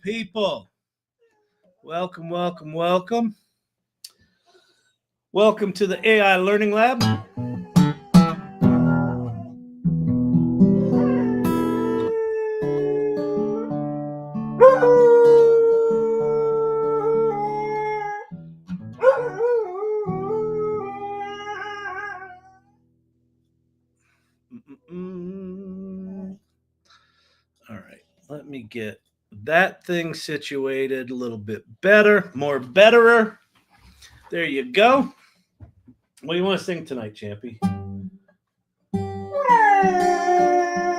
good people? Welcome, welcome, welcome. Welcome to the AI Learning Lab. All right, let me get that thing situated a little bit better, more betterer. There you go. What do you want to sing tonight, Champy?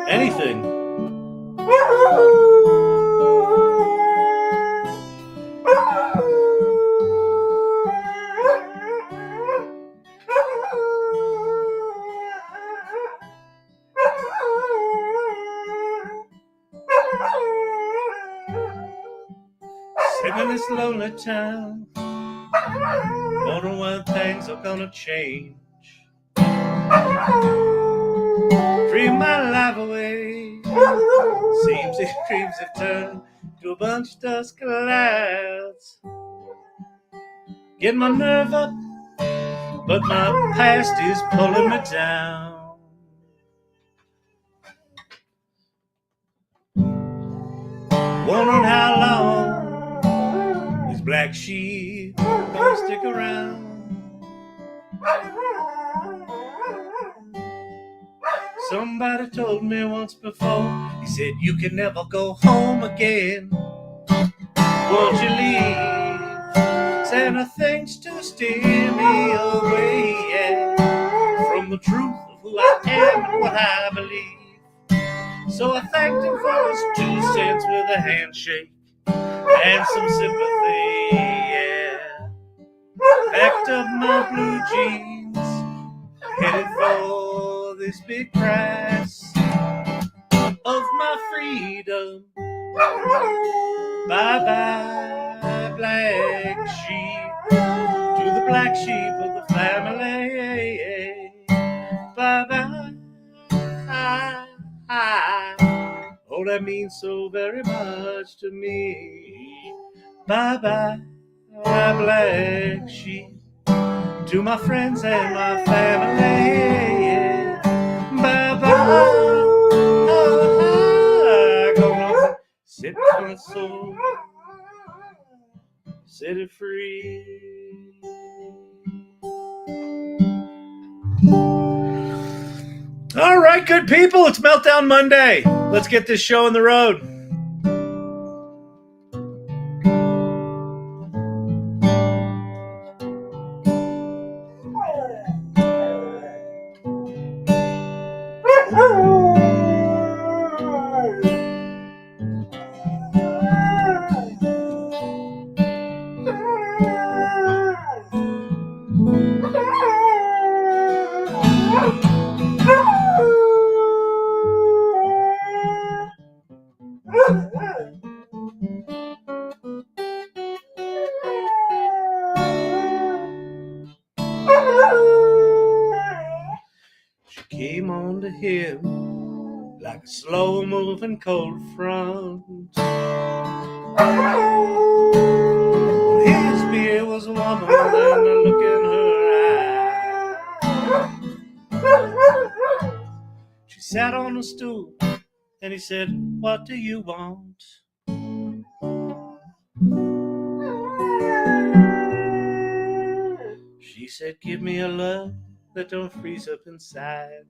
Anything. Sitting in this lonely town, wondering when things are gonna change. Dream my life away. Seems these dreams have turned to a bunch of dust clouds. Getting my nerve up, but my past is pulling me down. Wondering how long these black sheep gonna stick around. Somebody told me once before, he said, you can never go home again. Won't you leave? Saying the things to steer me away, yeah, from the truth of who I am and what I believe. So I thanked him for his 2 cents with a handshake and some sympathy, yeah. Packed up my blue jeans, headed for this big price of my freedom. Bye-bye, black sheep, to the black sheep of the family. Bye-bye. Oh, that means so very much to me. Bye-bye, black sheep, to my friends and my family. Bye-bye. Gonna sit my soul, set it free. All right, good people, it's Meltdown Monday. Let's get this show on the road. She came on to him like a slow-moving cold front. His beer was a woman and a look in her eye. She sat on a stool and he said, what do you want? She said, give me a love that don't freeze up inside.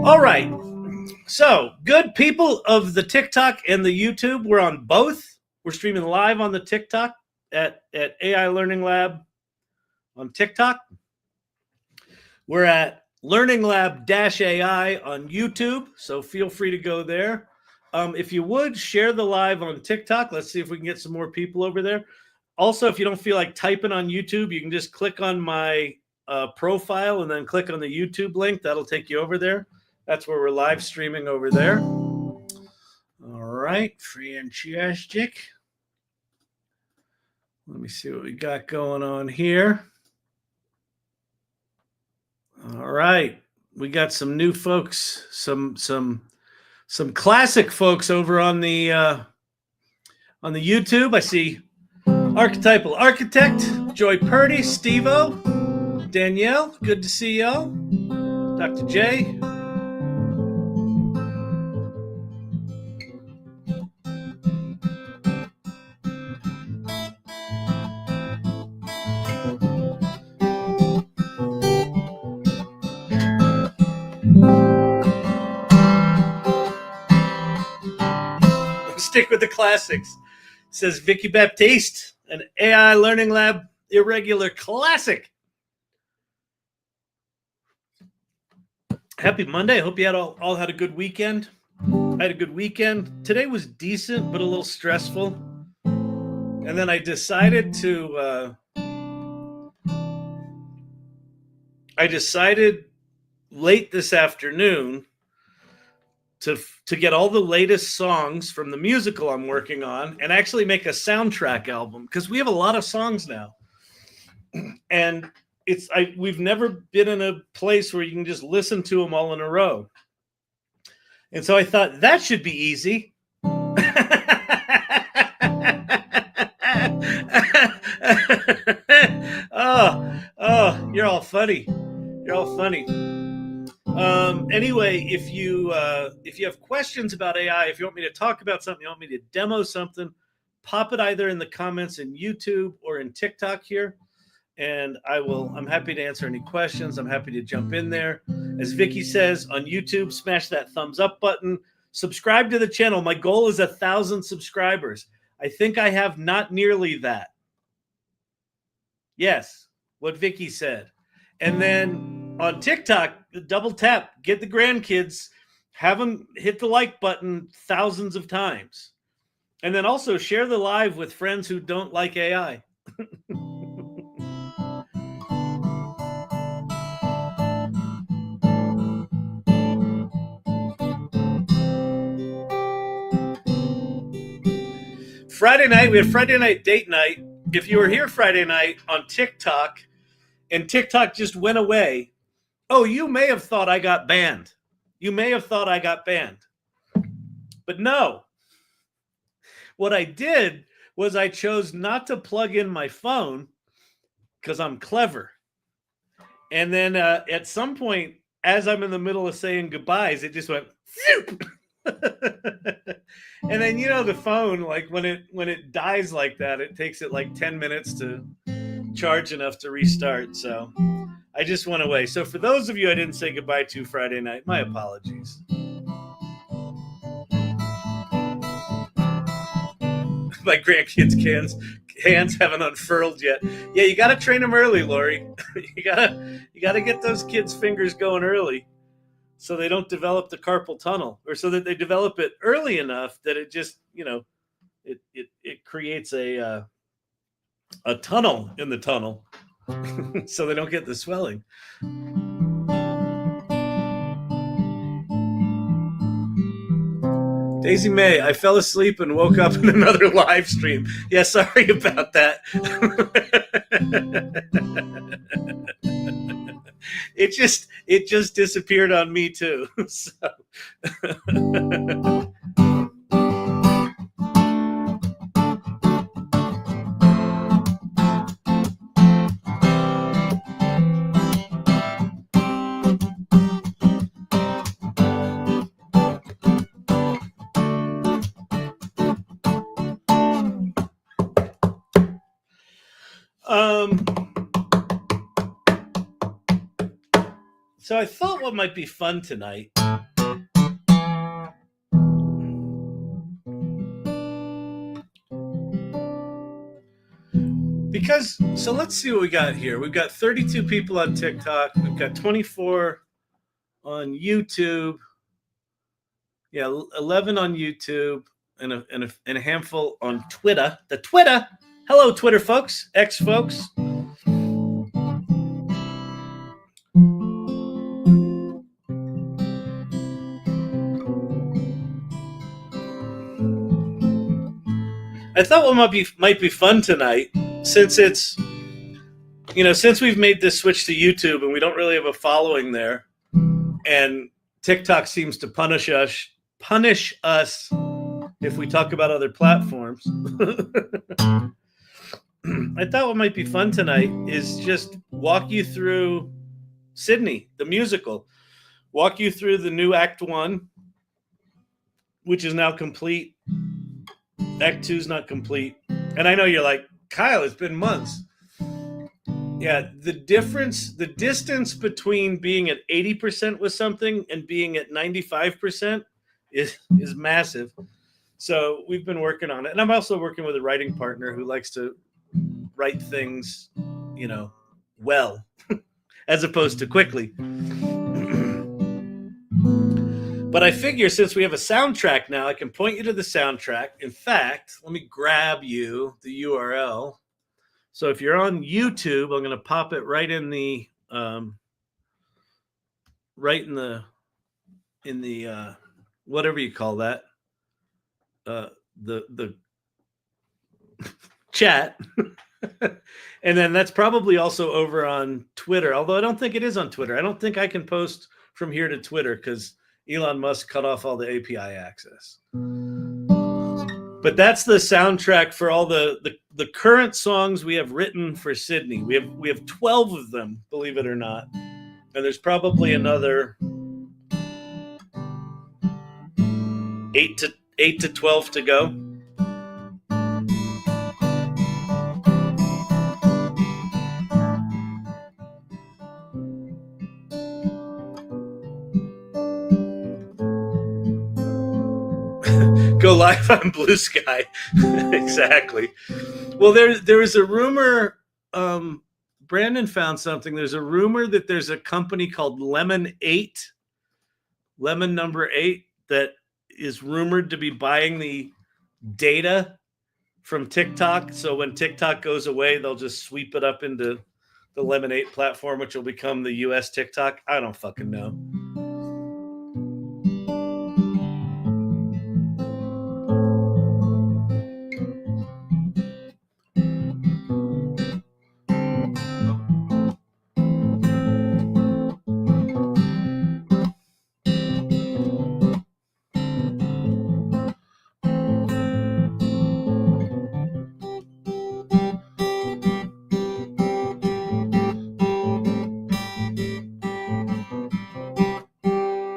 All right. So, good people of the TikTok and the YouTube, we're on both. We're streaming live on the TikTok at AI Learning Lab on TikTok. We're at Learning Lab-AI on YouTube, so feel free to go there. If you would, share the live on TikTok. Let's see if we can get some more people over there. Also, if you don't feel like typing on YouTube, you can just click on my profile and then click on the YouTube link. That'll take you over there. That's where we're live streaming over there. All right, fantastic. Let me see what we got going on here. All right, we got some new folks, some classic folks over on the YouTube. I see Archetypal Architect, Joy Purdy, Steve-O, Danielle. Good to see y'all. Dr. J. Stick with the classics. Says Vicky Baptiste, an AI Learning Lab irregular classic. Happy Monday. I hope you had all had a good weekend. I had a good weekend. Today was decent, but a little stressful. And then I decided late this afternoon to get all the latest songs from the musical I'm working on and actually make a soundtrack album, because we have a lot of songs now. And we've never been in a place where you can just listen to them all in a row. And so I thought that should be easy. Oh, you're all funny. You're all funny. Anyway, if you have questions about AI, if you want me to talk about something, you want me to demo something, pop it either in the comments in YouTube or in TikTok here, and I'm happy to answer any questions. I'm happy to jump in there. As Vicky says on YouTube, smash that thumbs up button. Subscribe to the channel. My goal is 1,000 subscribers. I think I have not nearly that. Yes, what Vicky said. And then on TikTok, double tap, get the grandkids, have them hit the like button thousands of times. And then also share the live with friends who don't like AI. Friday night, we had Friday night date night. If you were here Friday night on TikTok and TikTok just went away, oh, you may have thought I got banned. You may have thought I got banned. But no. What I did was I chose not to plug in my phone because I'm clever. And then at some point, as I'm in the middle of saying goodbyes, it just went zoop. And then, the phone, like when it dies like that, it takes it like 10 minutes to charge enough to restart. So I just went away. So for those of you I didn't say goodbye to Friday night, my apologies. My grandkids' hands haven't unfurled yet. Yeah, you got to train them early, Lori. you gotta get those kids' fingers going early, so they don't develop the carpal tunnel, or so that they develop it early enough that it just, it creates a tunnel in the tunnel, so they don't get the swelling. Daisy May, I fell asleep and woke up in another live stream. Yeah, sorry about that. It just disappeared on me too. So. So I thought what might be fun tonight so let's see what we got here. We've got 32 people on TikTok. We've got 24 on YouTube. Yeah, 11 on YouTube and a handful on Twitter. The Twitter. Hello, Twitter folks, X folks. I thought what might be fun tonight, since it's, since we've made this switch to YouTube and we don't really have a following there, and TikTok seems to punish us if we talk about other platforms. I thought what might be fun tonight is just walk you through Sydney, the musical, walk you through the new Act 1, which is now complete. Act 2 is not complete. And I know you're like, Kyle, it's been months. Yeah, the distance between being at 80% with something and being at 95% is massive. So we've been working on it. And I'm also working with a writing partner who likes to write things, well, as opposed to quickly. But I figure since we have a soundtrack now, I can point you to the soundtrack. In fact, let me grab you the URL. So if you're on YouTube, I'm going to pop it right in the whatever you call that, the chat. And then that's probably also over on Twitter, although I don't think it is on Twitter. I don't think I can post from here to Twitter because Elon Musk cut off all the API access. But that's the soundtrack for all the current songs we have written for Sydney. We have 12 of them, believe it or not. And there's probably another 8 to 12 to go. Go live on Blue Sky. Exactly. Well, there was a rumor. Brandon found something. There's a rumor that there's a company called Lemon8, Lemon number 8, that is rumored to be buying the data from TikTok. So when TikTok goes away, they'll just sweep it up into the Lemon8 platform, which will become the US TikTok. I don't fucking know.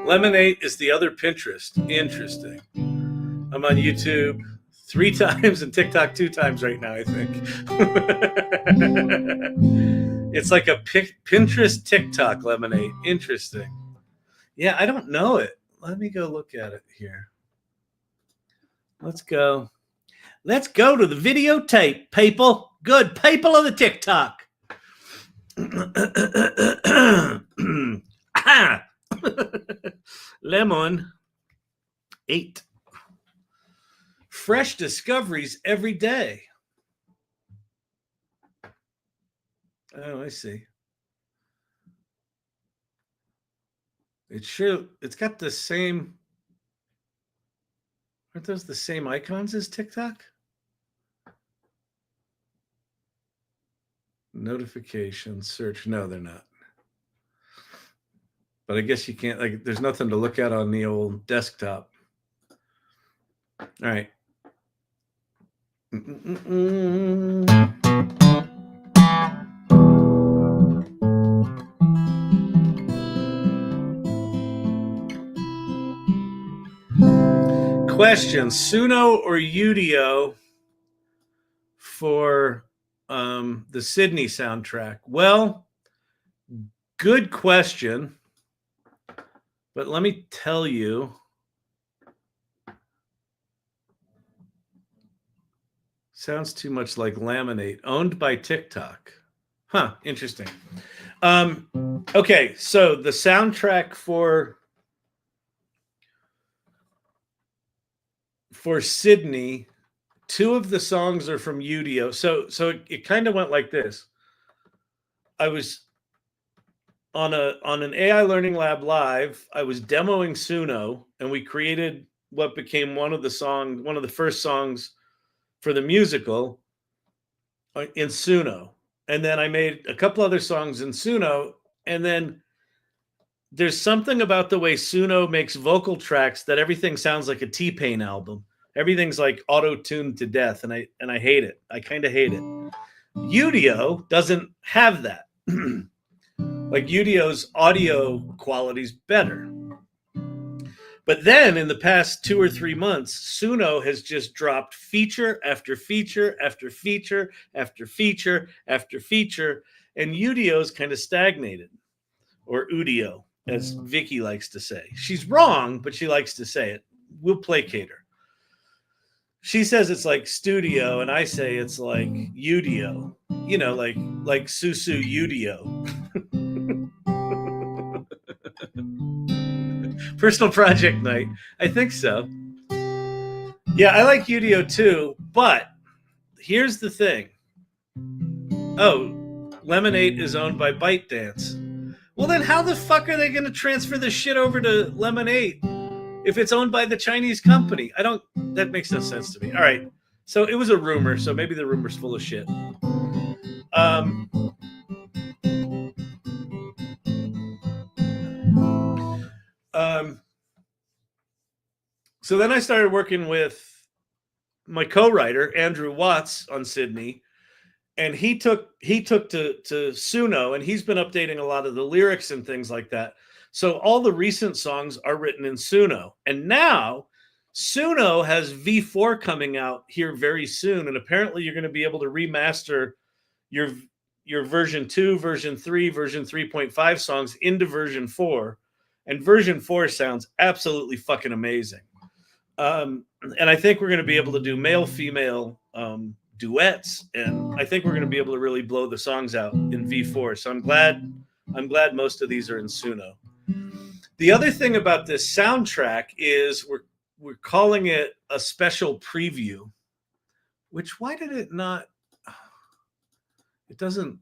Lemon8 is the other Pinterest. Interesting. I'm on YouTube 3 times and TikTok 2 times right now, I think. It's like a Pinterest TikTok Lemon8. Interesting. Yeah, I don't know it. Let me go look at it here. Let's go to the videotape, people. Good people of the TikTok. Lemon8. Fresh discoveries every day. Oh, I see. It's got the same. Aren't those the same icons as TikTok? Notifications, search. No, they're not. But I guess you can't, there's nothing to look at on the old desktop. All right. Question: Suno or Udio for the Sydney soundtrack? Well, good question. But let me tell you, sounds too much like Lemon8, owned by TikTok. Huh, interesting. Okay, so the soundtrack for Sydney, 2 of the songs are from Udio. So it kind of went like this. I was on an AI Learning Lab Live. I was demoing Suno, and we created what became one of the first songs for the musical in Suno. And then I made a couple other songs in Suno. And then there's something about the way Suno makes vocal tracks that everything sounds like a T-Pain album. Everything's like auto-tuned to death, and I hate it. I kind of hate it. Udio doesn't have that. Like Udio's audio quality's better. But then in the past 2 or 3 months, Suno has just dropped feature after feature after feature after feature after feature, and Udio's kind of stagnated, or Udio, as Vicky likes to say. She's wrong, but she likes to say it. We'll placate her. She says it's like studio, and I say it's like Udio. You know, like Susu Udio. Personal project night. I think so. Yeah, I like Udio too, but here's the thing. Oh, Lemon8 is owned by ByteDance. Well, then how the fuck are they going to transfer this shit over to Lemon8 if it's owned by the Chinese company? That makes no sense to me. All right. So it was a rumor, so maybe the rumor's full of shit. So then I started working with my co-writer, Andrew Watts, on Sydney, and he took to Suno, and he's been updating a lot of the lyrics and things like that. So all the recent songs are written in Suno. And now Suno has V4 coming out here very soon, and apparently you're going to be able to remaster your version 2, version 3, version 3.5 songs into version 4. And version 4 sounds absolutely fucking amazing. And I think we're going to be able to do male-female duets, and I think we're going to be able to really blow the songs out in V4. So I'm glad most of these are in Suno. The other thing about this soundtrack is we're calling it a special preview, which why did it not? It doesn't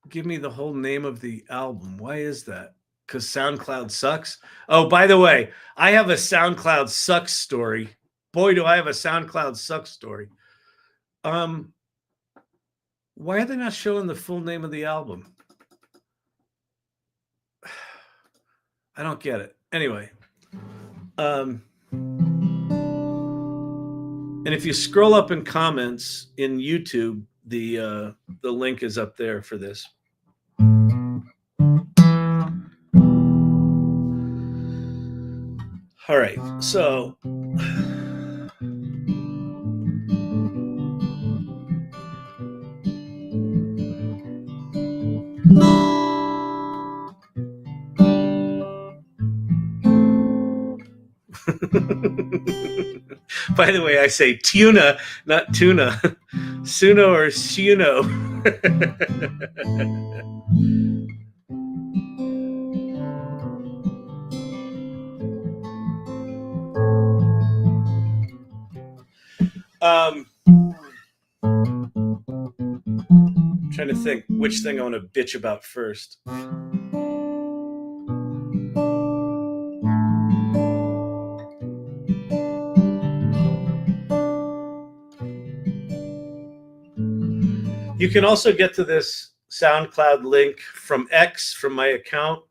give me the whole name of the album. Why is that? Because SoundCloud sucks? Oh, by the way, I have a SoundCloud sucks story. Boy, do I have a SoundCloud sucks story. Why are they not showing the full name of the album? I don't get it. Anyway. And if you scroll up in comments in YouTube, the link is up there for this. All right, so by the way, I say tuna, not tuna. Suno or Suno. I'm trying to think which thing I want to bitch about first. You can also get to this SoundCloud link from X, from my account.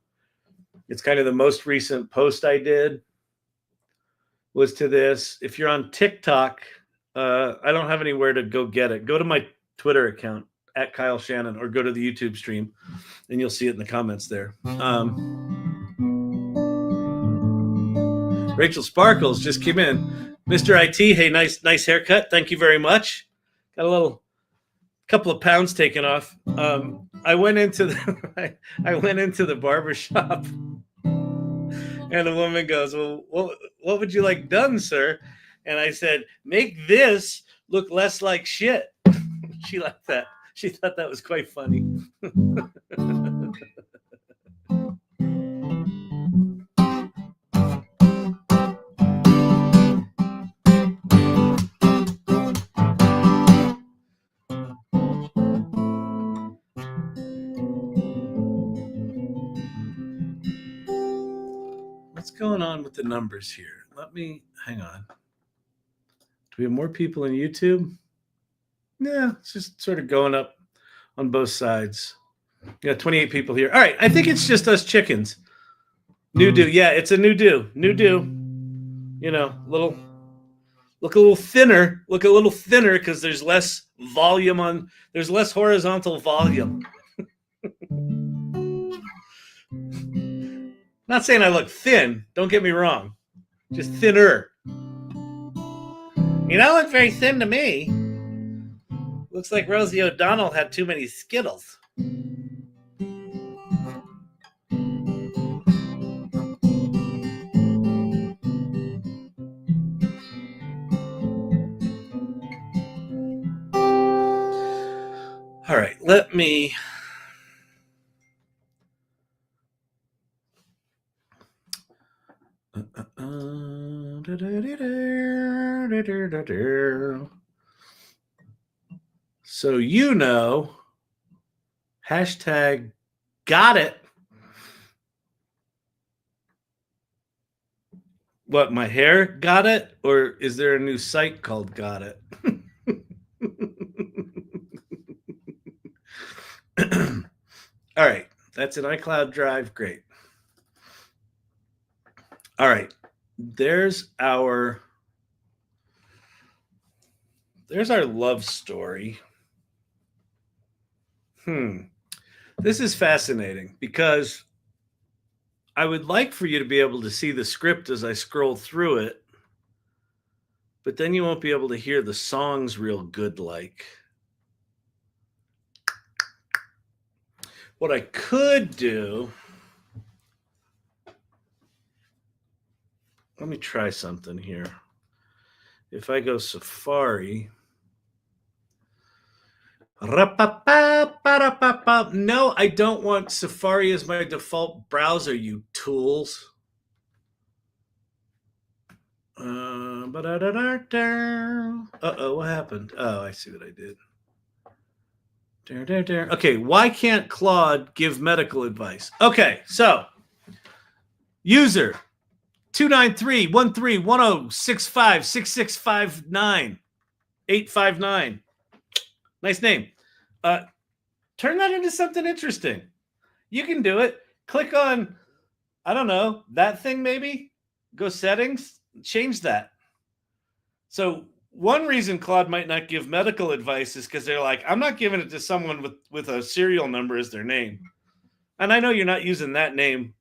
It's kind of the most recent post I did was to this. If you're on TikTok, I don't have anywhere to go get it. Go to my Twitter account at Kyle Shannon, or go to the YouTube stream, and you'll see it in the comments there. Rachel Sparkles just came in. Mr. IT, hey, nice haircut. Thank you very much. Got a couple of pounds taken off. I went into the barber shop, and a woman goes, "Well, what would you like done, sir?" And I said, "Make this look less like shit." She liked that. She thought that was quite funny. What's going on with the numbers here? Let me hang on. we have more people in YouTube? Yeah, it's just sort of going up on both sides. Yeah, 28 people here. All right, I think it's just us chickens. New do. Yeah, it's a new do. New do. You know, look a little thinner. Look a little thinner because there's less volume on. There's less horizontal volume. Not saying I look thin. Don't get me wrong. Just thinner. You don't look very thin to me. Looks like Rosie O'Donnell had too many Skittles. All right, let me. So hashtag got it. What, my hair got it? Or is there a new site called Got It? All right, that's an iCloud Drive. Great. All right, there's our love story. This is fascinating because I would like for you to be able to see the script as I scroll through it, but then you won't be able to hear the songs real good like. What I could do, let me try something here. If I go Safari, no, I don't want Safari as my default browser, you tools. Uh-oh, what happened? Oh, I see what I did. Okay, why can't Claude give medical advice? Okay, so user 293-131-065-6659-859. Nice name. Turn that into something interesting. You can do it. Click on, I don't know, that thing maybe. Go settings, change that. So one reason Claude might not give medical advice is because they're like, I'm not giving it to someone with a serial number as their name. And I know you're not using that name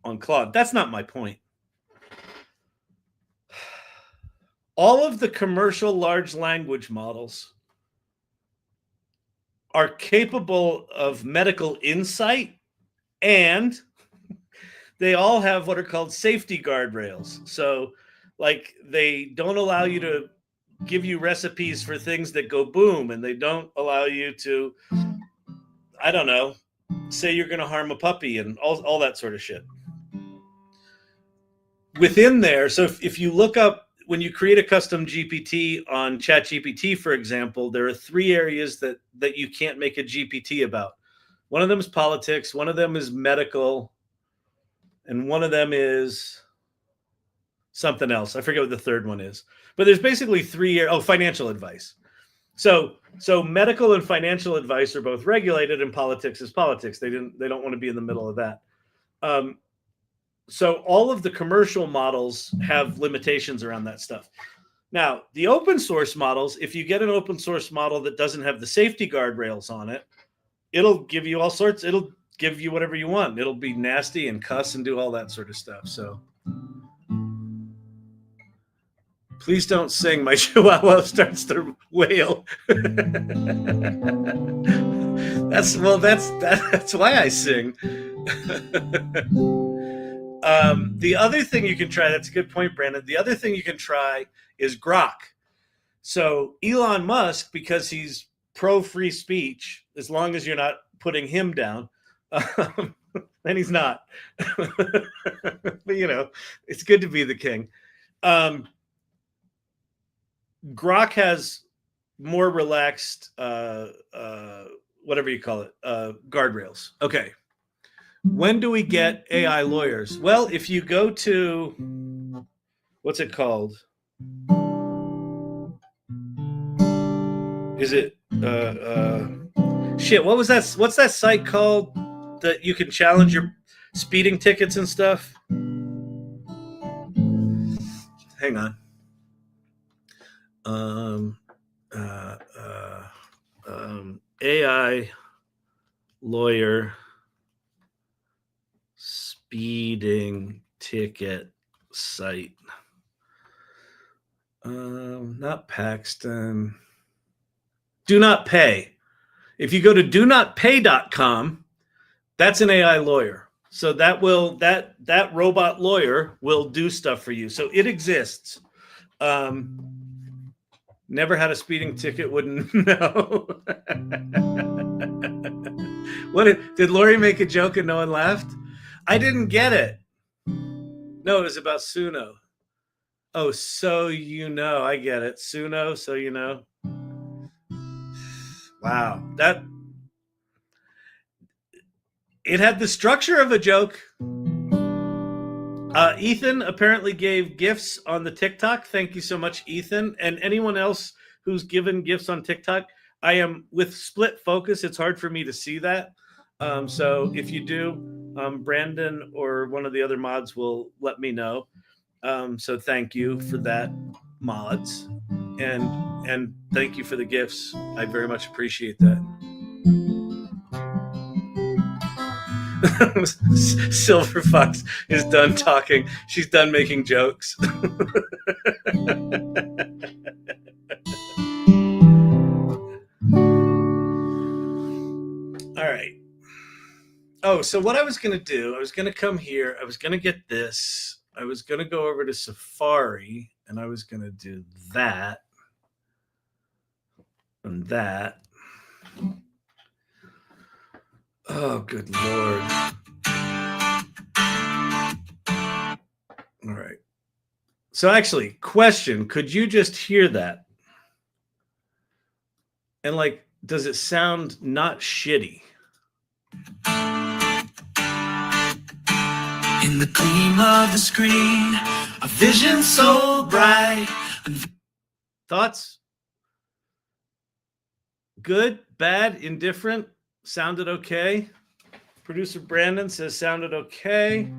on Claude. That's not my point. All of the commercial large language models are capable of medical insight, and they all have what are called safety guardrails. So, like, they don't allow you to give you recipes for things that go boom, and they don't allow you to, I don't know, say you're going to harm a puppy and all that sort of shit. Within there, so if you look up, when you create a custom GPT on ChatGPT, for example, there are 3 areas that you can't make a GPT about. One of them is politics, one of them is medical, and one of them is something else. I forget what the third one is. But there's basically 3 areas. Oh, financial advice. So medical and financial advice are both regulated, and politics is politics. They don't want to be in the middle of that. So all of the commercial models have limitations around that stuff. Now, the open source models, if you get an open source model that doesn't have the safety guardrails on it, it'll give you all sorts. It'll give you whatever you want. It'll be nasty and cuss and do all that sort of stuff. So please don't sing. My chihuahua starts to wail. That's why I sing. The other thing you can try, that's a good point, Brandon. The other thing you can try is Grok. So Elon Musk, because he's pro free speech, as long as you're not putting him down, and he's not. But it's good to be the king. Grok has more relaxed, whatever you call it, guardrails. Okay. When do we get AI lawyers? Well, if you go to, what's it called? Is it shit? What was that? What's that site called that you can challenge your speeding tickets and stuff? Hang on. AI lawyer speeding ticket site. Not Paxton. Do Not Pay. If you go to donotpay.com, that's an AI lawyer. So that robot lawyer will do stuff for you. So it exists. Never had a speeding ticket, wouldn't know. Did Lori make a joke and no one laughed? I didn't get it. No, it was about Suno. Oh, so you know. I get it. Suno, so you know. Wow. It had the structure of a joke. Ethan apparently gave gifts on the TikTok. Thank you so much, Ethan. And anyone else who's given gifts on TikTok, I am with split focus. It's hard for me to see that. So if you do, Brandon or one of the other mods will let me know. So thank you for that, mods. And thank you for the gifts. I very much appreciate that. Silver Fox is done talking. She's done making jokes. All right. Oh, so what I was going to do, I was going to come here. I was going to get this. I was going to go over to Safari, and I was going to do that and that. Oh, good Lord. All right. So actually, question, could you just hear that? And like, does it sound not shitty? In the gleam of the screen, a vision so bright. Thoughts? Good, bad, indifferent? Sounded okay? Producer Brandon says sounded okay.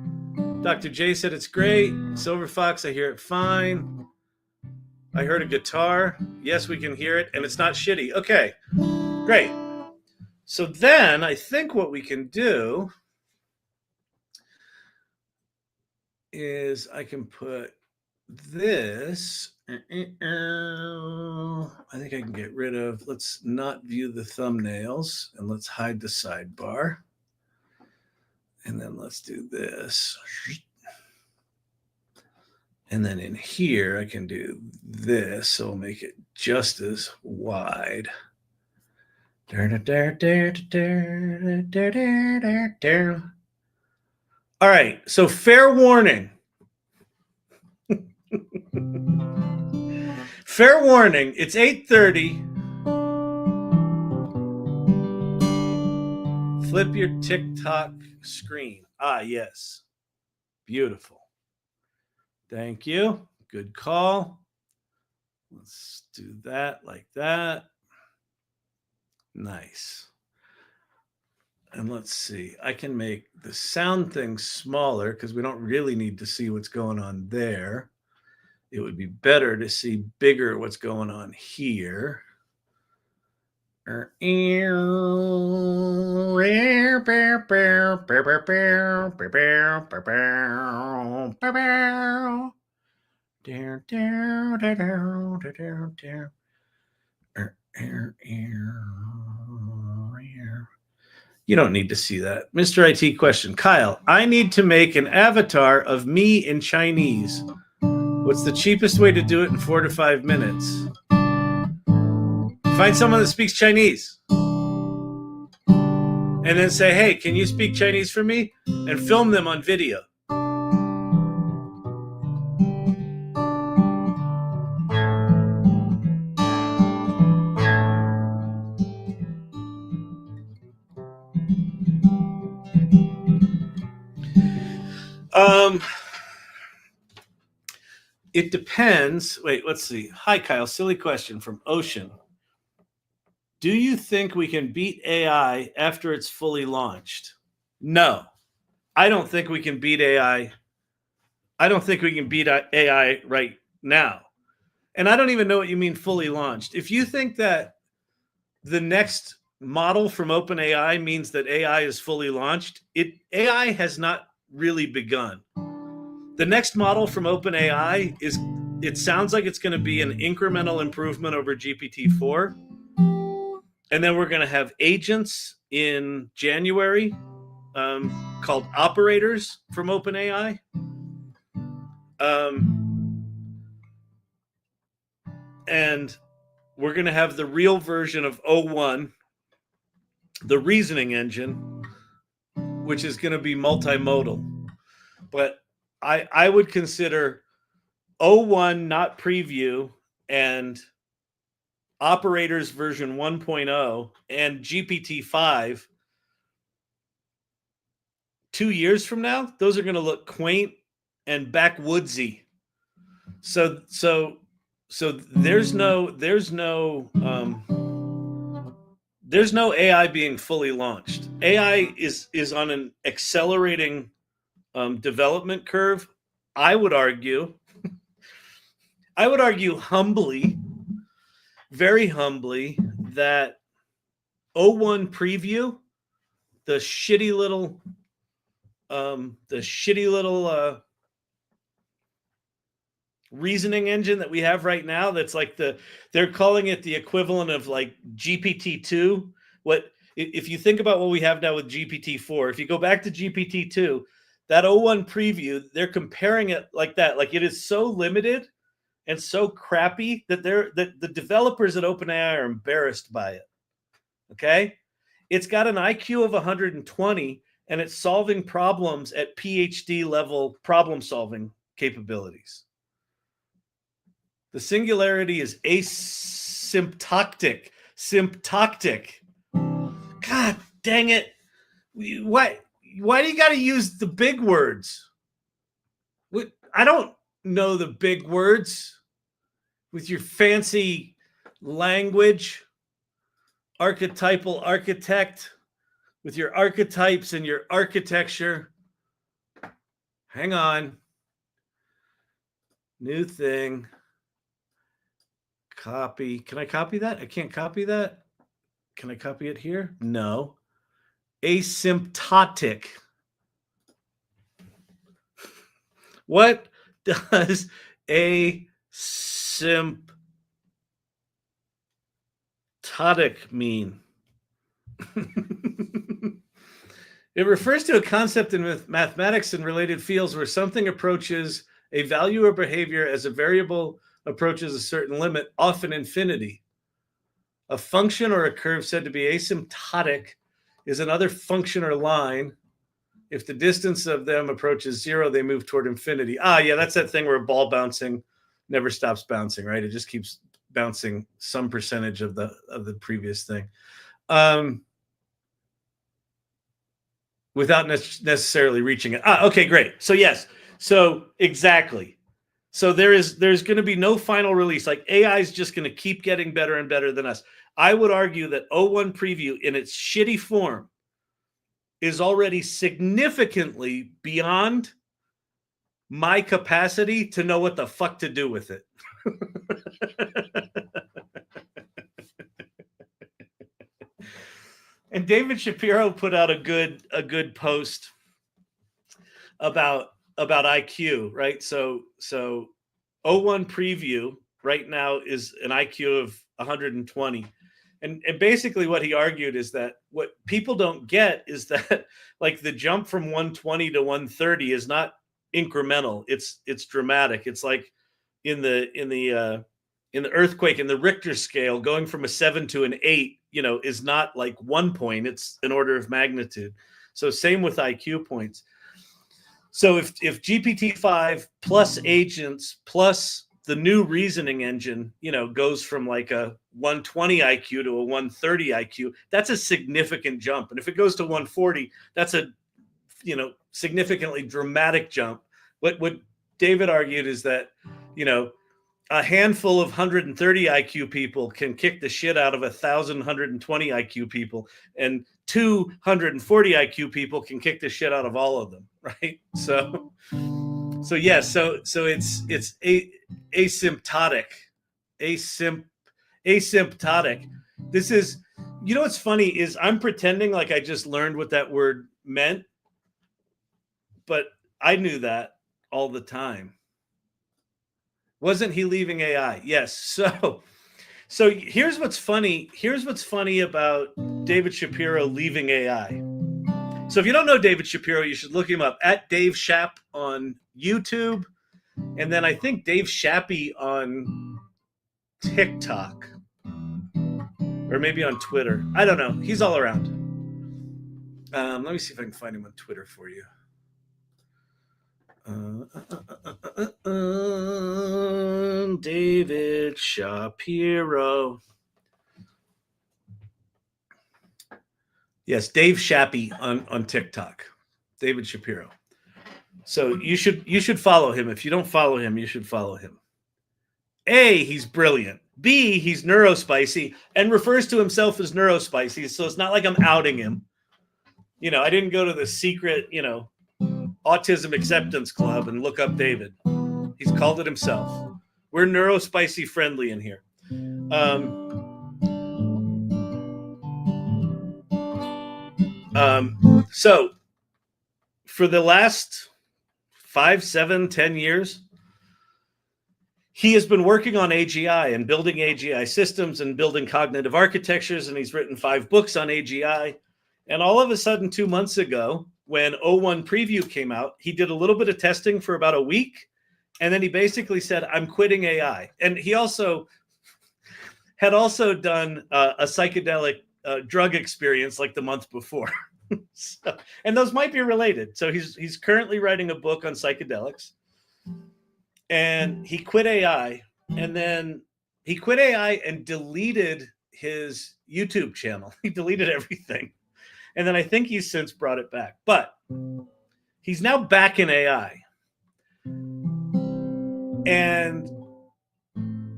Dr. J said it's great. Silver Fox, I hear it fine. I heard a guitar. Yes, we can hear it, and it's not shitty. Okay, great. So then I think what we can do is I can put this. I think I can get rid of, let's not view the thumbnails, and let's hide the sidebar. And then let's do this. And then in here, I can do this. So we'll make it just as wide. All right, so fair warning. Fair warning, it's 8:30. Flip your TikTok screen. Ah, yes. Beautiful. Thank you. Good call. Let's do that like that. Nice. And let's see. I can make the sound thing smaller because we don't really need to see what's going on there. It would be better to see bigger what's going on here. You don't need to see that. Mr. IT question. Kyle, I need to make an avatar of me in Chinese. What's the cheapest way to do it in 4 to 5 minutes? Find someone that speaks Chinese. And then say, hey, can you speak Chinese for me? And film them on video. It depends. Wait, let's see. Hi, Kyle. Silly question from Ocean. Do you think we can beat AI after it's fully launched? No, I don't think we can beat AI. I don't think we can beat AI right now. And I don't even know what you mean fully launched. If you think that the next model from OpenAI means that AI is fully launched, AI has not really begun. The next model from OpenAI it sounds like it's going to be an incremental improvement over GPT-4. And then we're going to have agents in January called operators from OpenAI. And we're going to have the real version of O1, the reasoning engine, which is going to be multimodal. But I would consider O1 not preview and operators version 1.0 and GPT-5 2 years from now. Those are going to look quaint and backwoodsy. So there's no AI being fully launched. AI is on an accelerating development curve. I would argue humbly, very humbly, that O1 preview, the shitty little reasoning engine that we have right now, that's like they're calling it the equivalent of like GPT-2. What if you think about what we have now with GPT-4? If you go back to GPT-2, that O1 preview, they're comparing it like that. Like, it is so limited and so crappy that the developers at OpenAI are embarrassed by it. Okay, it's got an IQ of 120 and it's solving problems at PhD level problem solving capabilities. The Singularity is asymptotic. God dang it. Why do you got to use the big words? I don't know the big words with your fancy language. Archetypal architect with your archetypes and your architecture. Hang on. New thing. Copy. Can I copy that? I can't copy that. Can I copy it here? No. Asymptotic. What does asymptotic mean? It refers to a concept in mathematics and related fields where something approaches a value or behavior as a variable approaches a certain limit, often infinity. A function or a curve said to be asymptotic is another function or line. If the distance of them approaches zero, they move toward infinity. Yeah, that's that thing where a ball bouncing never stops bouncing, right? It just keeps bouncing some percentage of the previous thing. Without necessarily reaching it. Okay, great. So yes, so exactly. So there's going to be no final release. Like, AI is just going to keep getting better and better than us. I would argue that O1 preview in its shitty form is already significantly beyond my capacity to know what the fuck to do with it. And David Shapiro put out a good post about IQ, right? So O1 preview right now is an IQ of 120. And basically what he argued is that what people don't get is that, like, the jump from 120 to 130 is not incremental. It's dramatic. It's like in the earthquake, in the Richter scale, going from a 7 to an 8, is not like 1 point. It's an order of magnitude. So same with IQ points. So if GPT-5 plus agents plus the new reasoning engine, goes from like a 120 IQ to a 130 IQ, that's a significant jump. And if it goes to 140, that's a, significantly dramatic jump. What David argued is that, a handful of 130 IQ people can kick the shit out of 1,120 IQ people, and 240 IQ people can kick the shit out of all of them, right? So yes, so it's asymptotic. This is, you know what's funny is I'm pretending like I just learned what that word meant, but I knew that all the time. Wasn't he leaving AI? Yes. So here's what's funny. Here's what's funny about David Shapiro leaving AI. So if you don't know David Shapiro, you should look him up at Dave Shap on YouTube, and then I think Dave Shappy on TikTok, or maybe on Twitter. I don't know. He's all around. Let me see if I can find him on Twitter for you. David Shapiro. Yes, Dave Shappy on TikTok. David Shapiro. So you should follow him. If you don't follow him, you should follow him. A, he's brilliant. B, he's neurospicy and refers to himself as neurospicy. So it's not like I'm outing him. You know, I didn't go to the secret, autism acceptance club and look up David. He's called it himself. We're neurospicy friendly in here. So for the last 5, 7, 10 years, he has been working on AGI and building AGI systems and building cognitive architectures, and he's written 5 books on AGI. And all of a sudden, 2 months ago, when O1 Preview came out, he did a little bit of testing for about a week, and then he basically said, I'm quitting AI. And he also had done a psychedelic drug experience like the month before. So, and those might be related. So he's currently writing a book on psychedelics, and he quit AI, and then he quit AI and deleted his YouTube channel. He deleted everything. And then I think he's since brought it back, but he's now back in AI. And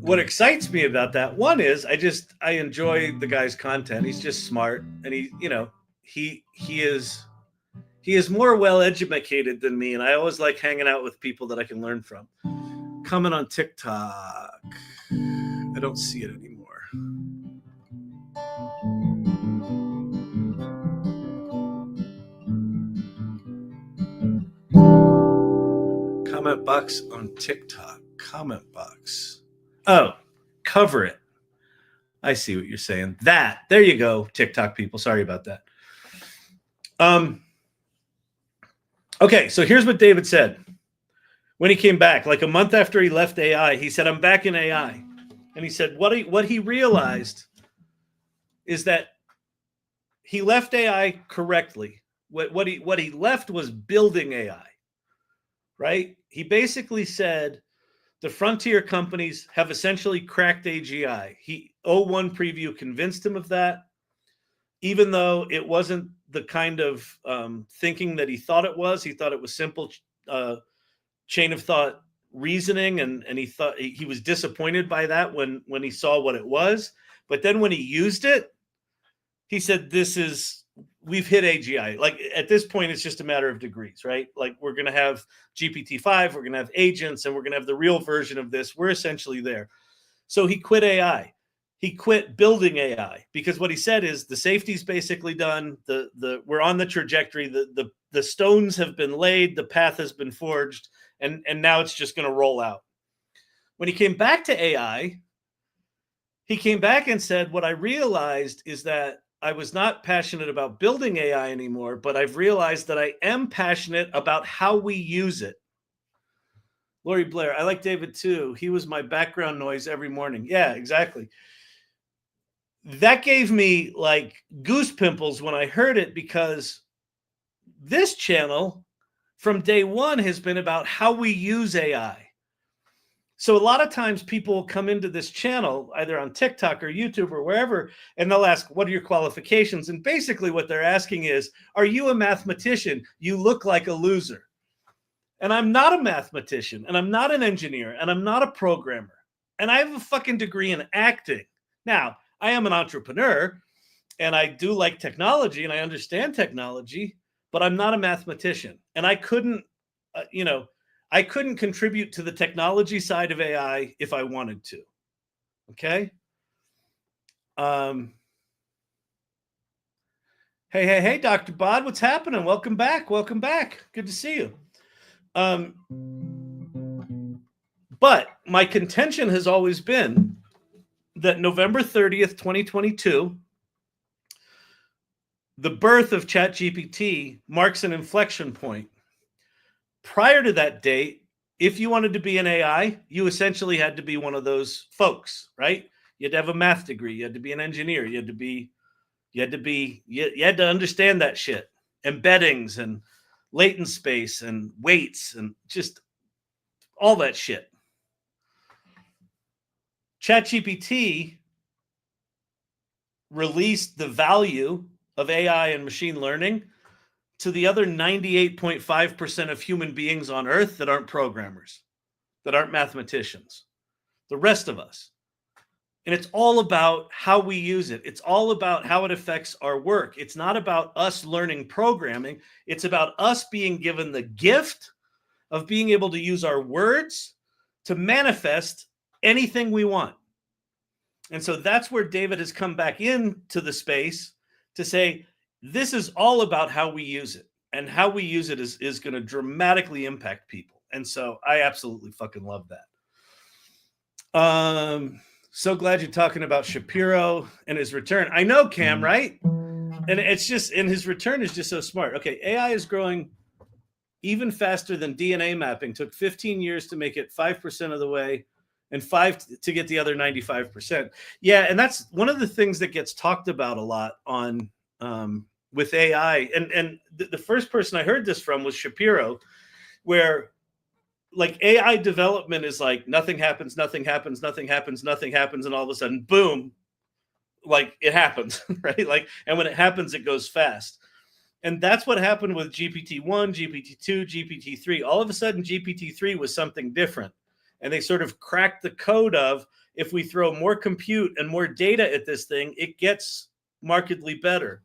what excites me about that, one is I enjoy the guy's content. He's just smart, and he is more well-educated than me, and I always like hanging out with people that I can learn from. Comment on TikTok. I don't see it anymore. Comment box on TikTok. Comment box. Oh, cover it. I see what you're saying. There you go, TikTok people. Sorry about that. Okay, so here's what David said. When he came back, like a month after he left AI, he said, I'm back in AI. And he said what he realized is that he left AI correctly. What he left was building AI, right? He basically said the frontier companies have essentially cracked AGI. O1 Preview convinced him of that, even though it wasn't the kind of thinking that he thought it was. He thought it was simple chain of thought reasoning, and he thought he was disappointed by that when he saw what it was. But then when he used it, he said, we've hit AGI. Like at this point, it's just a matter of degrees, right? Like we're going to have GPT-5, we're going to have agents, and we're going to have the real version of this. We're essentially there. So he quit AI. He quit building AI because what he said is the safety's basically done. We're on the trajectory. The stones have been laid. The path has been forged, and now it's just going to roll out. When he came back to AI, he came back and said, what I realized is that I was not passionate about building AI anymore, but I've realized that I am passionate about how we use it. Lori Blair, I like David too. He was my background noise every morning. Yeah, exactly. That gave me like goose pimples when I heard it, because this channel from day one has been about how we use AI. So a lot of times people will come into this channel, either on TikTok or YouTube or wherever, and they'll ask, what are your qualifications? And basically what they're asking is, are you a mathematician? You look like a loser. And I'm not a mathematician, and I'm not an engineer, and I'm not a programmer. And I have a fucking degree in acting. Now, I am an entrepreneur and I do like technology and I understand technology, but I'm not a mathematician. And I couldn't, I couldn't contribute to the technology side of AI if I wanted to. Okay. Hey, Dr. Bod, what's happening? Welcome back. Good to see you. But my contention has always been that November 30th, 2022, the birth of ChatGPT marks an inflection point. Prior to that date, if you wanted to be an AI, you essentially had to be one of those folks, right? You had to have a math degree. You had to be an engineer. You had to understand that shit, embeddings and latent space and weights and just all that shit. ChatGPT released the value of AI and machine learning to the other 98.5% of human beings on Earth that aren't programmers, that aren't mathematicians, the rest of us. And it's all about how we use it. It's all about how it affects our work. It's not about us learning programming. It's about us being given the gift of being able to use our words to manifest anything we want. And so that's where David has come back into the space to say, this is all about how we use it. And how we use it is going to dramatically impact people. And so I absolutely fucking love that. So glad you're talking about Shapiro and his return. I know, Cam, right? And it's just, and his return is just so smart. Okay, AI is growing even faster than DNA mapping. Took 15 years to make it 5% of the way and 5 to get the other 95%. Yeah, and that's one of the things that gets talked about a lot on with AI. And the first person I heard this from was Shapiro, where like AI development is like nothing happens, and all of a sudden, boom, like it happens, right? Like, and when it happens, it goes fast. And that's what happened with GPT-1, GPT-2, GPT-3. All of a sudden, GPT-3 was something different. And they sort of cracked the code of, if we throw more compute and more data at this thing, it gets markedly better.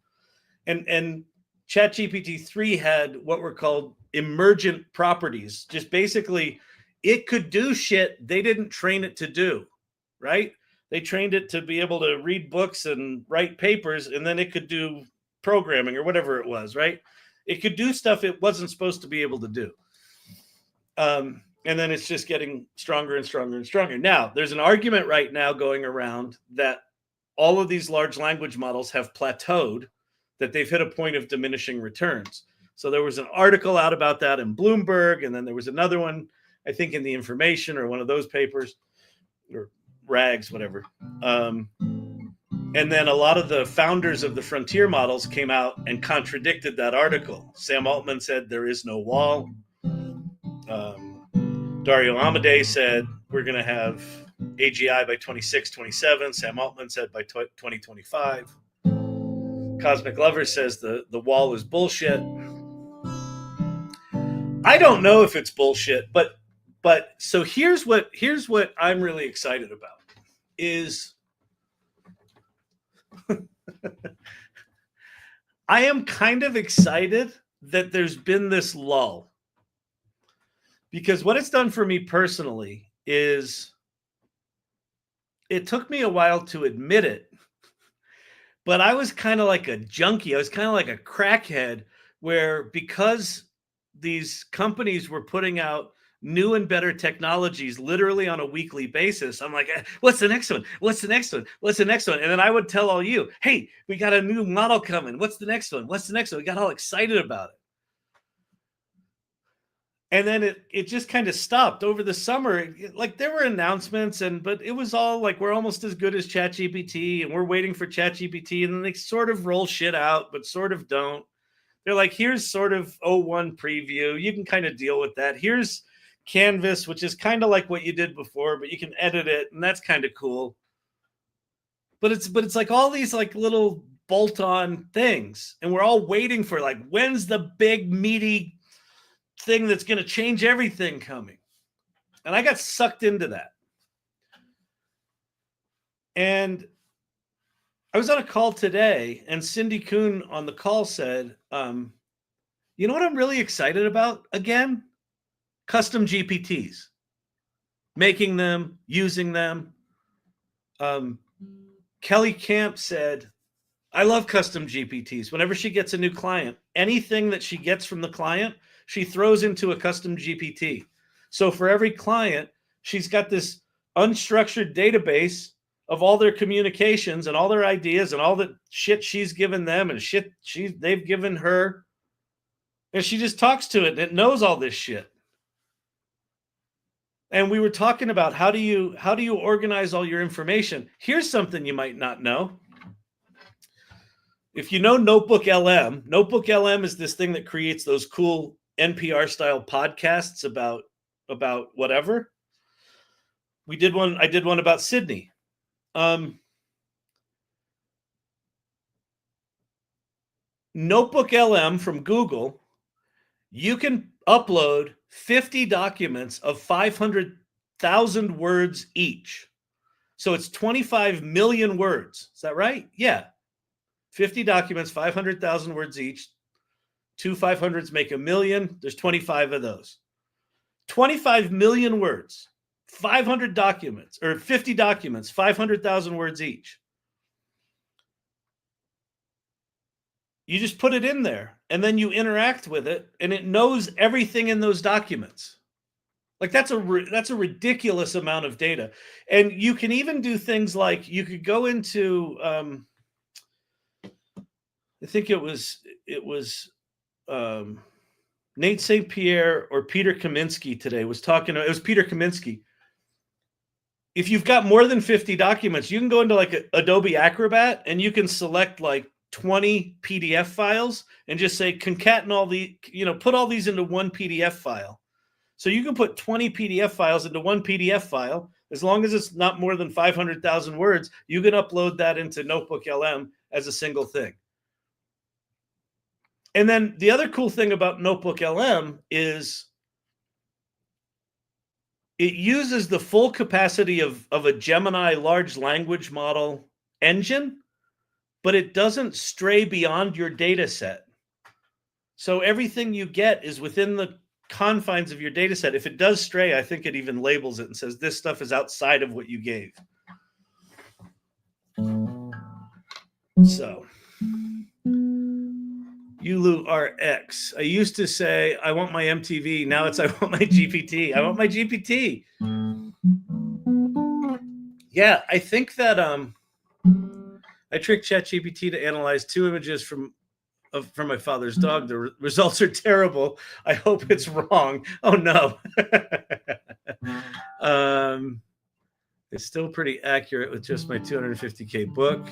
And ChatGPT-3 had what were called emergent properties. Just basically, it could do shit they didn't train it to do, right? They trained it to be able to read books and write papers, and then it could do programming or whatever it was, right? It could do stuff it wasn't supposed to be able to do. And then it's just getting stronger and stronger and stronger. Now, there's an argument right now going around that all of these large language models have plateaued, that they've hit a point of diminishing returns. So there was an article out about that in Bloomberg, and then there was another one, I think, in The Information or one of those papers, or Rags, whatever. And then a lot of the founders of the frontier models came out and contradicted that article. Sam Altman said there is no wall. Dario Amodei said we're going to have AGI by 26, 27. Sam Altman said by 2025. Cosmic Lover says the wall is bullshit. I don't know if it's bullshit, but so here's what I'm really excited about is I am kind of excited that there's been this lull, because what it's done for me personally is it took me a while to admit it, but I was kind of like a junkie. I was kind of like a crackhead, where because these companies were putting out new and better technologies literally on a weekly basis, I'm like, what's the next one? What's the next one? What's the next one? And then I would tell all you, hey, we got a new model coming. What's the next one? What's the next one? We got all excited about it. And then it just kind of stopped over the summer. Like there were announcements, but it was all like, we're almost as good as ChatGPT and we're waiting for ChatGPT. And then they sort of roll shit out, but sort of don't. They're like, here's sort of 01 preview. You can kind of deal with that. Here's Canvas, which is kind of like what you did before, but you can edit it. And that's kind of cool. But it's like all these like little bolt-on things. And we're all waiting for like, when's the big meaty thing that's going to change everything coming? And I got sucked into that. And I was on a call today, and Cindy Kuhn on the call said, you know what I'm really excited about again? Custom GPTs. Making them, using them. Kelly Camp said, I love custom GPTs. Whenever she gets a new client, anything that she gets from the client, she throws into a custom GPT. So for every client, she's got this unstructured database of all their communications and all their ideas and all the shit she's given them and shit they've given her. And she just talks to it and it knows all this shit. And we were talking about how do you organize all your information? Here's something you might not know. If you know Notebook LM is this thing that creates those cool NPR style podcasts about whatever. I did one about Sydney. Notebook LM from Google, you can upload 50 documents of 500,000 words each. So it's 25 million words. Is that right? Yeah. 50 documents, 500,000 words each. Two 500s make a million. There's 25 of those. 25 million words, 500 documents, or 50 documents, 500,000 words each. You just put it in there, and then you interact with it, and it knows everything in those documents. Like that's a ridiculous amount of data. And you can even do things like you could go into, I think it was Nate St. Pierre or Peter Kaminsky today was talking. It was Peter Kaminsky. If you've got more than 50 documents, you can go into like Adobe Acrobat and you can select like 20 PDF files and just say concatenate all the, put all these into one PDF file. So you can put 20 PDF files into one PDF file. As long as it's not more than 500,000 words, you can upload that into Notebook LM as a single thing. And then the other cool thing about Notebook LM is it uses the full capacity of a Gemini large language model engine, but it doesn't stray beyond your data set. So everything you get is within the confines of your data set. If it does stray, I think it even labels it and says this stuff is outside of what you gave. So Yulu RX. I used to say, I want my MTV. Now it's, I want my GPT. I want my GPT. Yeah, I think that I tricked ChatGPT to analyze 2 images from my father's dog. The results are terrible. I hope it's wrong. Oh no. It's still pretty accurate with just my 250K book.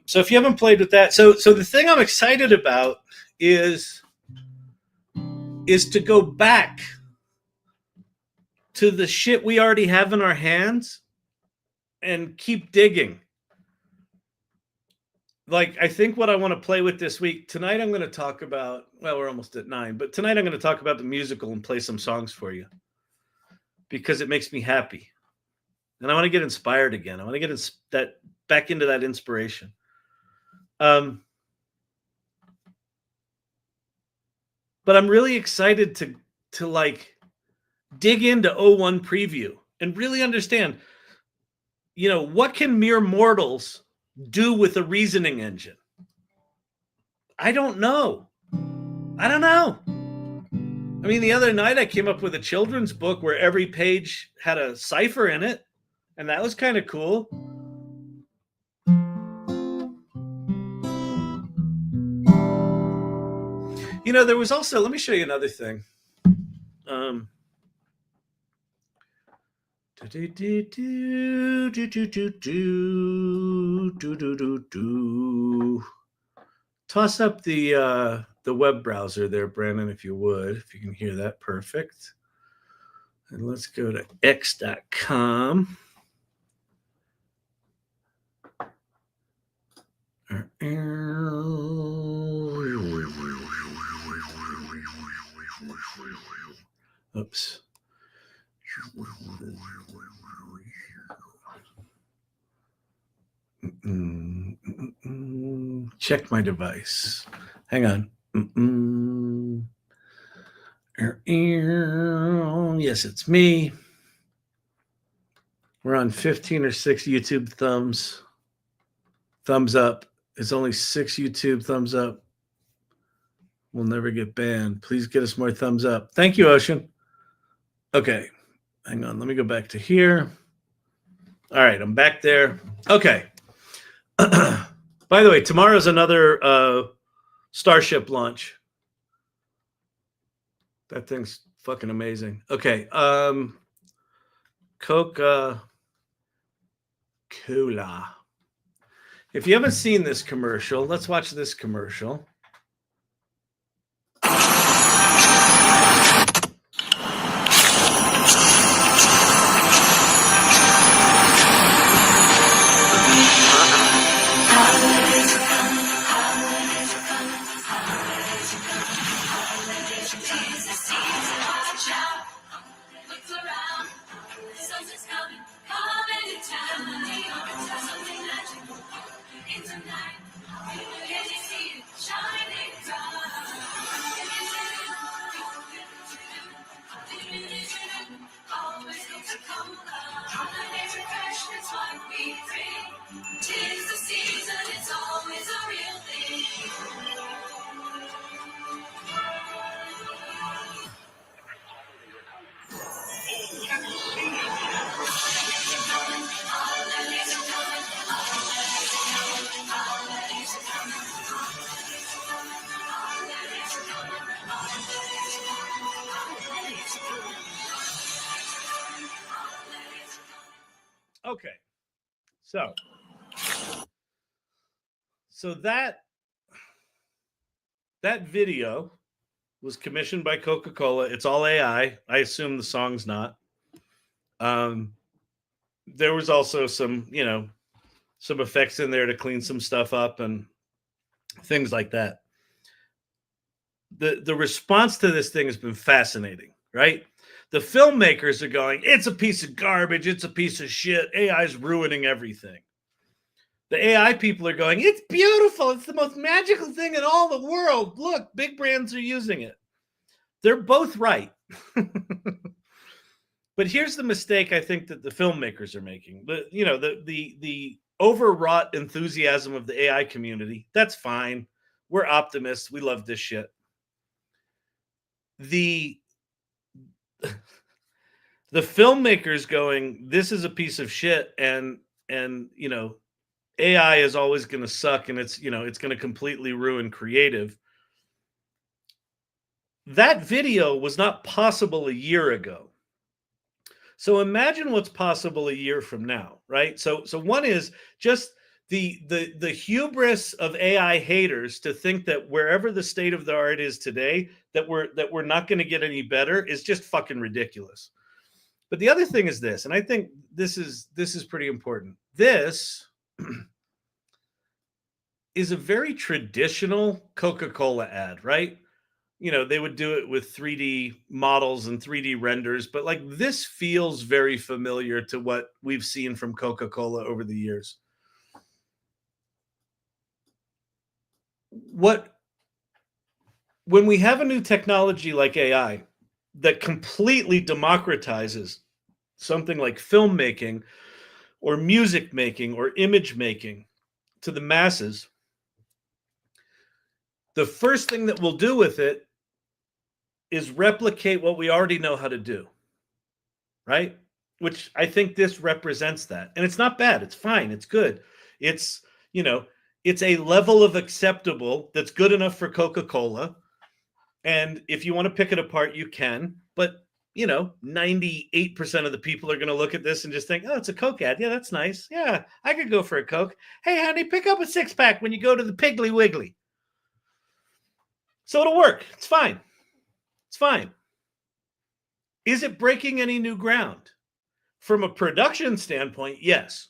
So if you haven't played with that, so the thing I'm excited about is to go back to the shit we already have in our hands and keep digging. Like, I think what I want to play with this week, tonight I'm going to talk about, well, we're almost at 9, but tonight I'm going to talk about the musical and play some songs for you because it makes me happy. And I want to get inspired again. I want to get that back into that inspiration. But I'm really excited to like dig into 01 preview and really understand, what can mere mortals do with a reasoning engine? I don't know. I mean, the other night I came up with a children's book where every page had a cipher in it, and that was kind of cool. There was also, let me show you another thing. Toss up the web browser there, Brandon, if you would, if you can hear that. Perfect. And let's go to x.com. Oops. Check my device. Hang on. Yes, it's me. We're on 15 or 6 YouTube thumbs up. It's only 6 YouTube thumbs up. We'll never get banned. Please get us more thumbs up. Thank you, Ocean. Okay. Hang on. Let me go back to here. All right. I'm back there. Okay. By the way, tomorrow's another Starship launch. That thing's fucking amazing. Okay. Coca-Cola. If you haven't seen this commercial, let's watch this commercial. Okay, so that video was commissioned by Coca-Cola. It's all AI. I assume the song's not. There was also some effects in there to clean some stuff up and things like that. The response to this thing has been fascinating, right? The filmmakers are going, it's a piece of garbage. It's a piece of shit. AI is ruining everything. The AI people are going, it's beautiful. It's the most magical thing in all the world. Look, big brands are using it. They're both right. But here's the mistake I think that the filmmakers are making. The overwrought enthusiasm of the AI community, that's fine. We're optimists. We love this shit. The filmmakers going, this is a piece of shit, and AI is always going to suck, and it's going to completely ruin creative. That video was not possible a year ago. So imagine what's possible a year from now, right? So one is just the hubris of AI haters to think that wherever the state of the art is today, that we're not going to get any better is just fucking ridiculous. But the other thing is this, and I think this is pretty important. This is a very traditional Coca-Cola ad, right? They would do it with 3D models and 3D renders, but like this feels very familiar to what we've seen from Coca-Cola over the years. When we have a new technology like AI that completely democratizes something like filmmaking or music making or image making to the masses, the first thing that we'll do with it is replicate what we already know how to do, right? Which I think this represents that. And it's not bad. It's fine. It's good. It's a level of acceptable that's good enough for Coca-Cola. And if you want to pick it apart, you can. But, 98% of the people are going to look at this and just think, oh, it's a Coke ad. Yeah, that's nice. Yeah, I could go for a Coke. Hey, honey, pick up a 6-pack when you go to the Piggly Wiggly. So it'll work. It's fine. It's fine. Is it breaking any new ground? From a production standpoint, yes.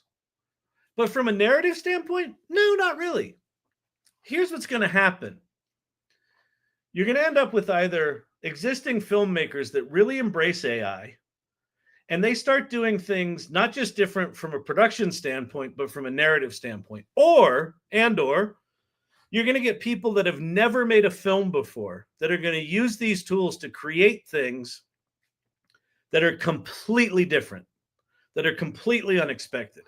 But from a narrative standpoint, no, not really. Here's what's going to happen. You're going to end up with either existing filmmakers that really embrace AI, and they start doing things not just different from a production standpoint, but from a narrative standpoint. Or you're going to get people that have never made a film before that are going to use these tools to create things that are completely different, that are completely unexpected.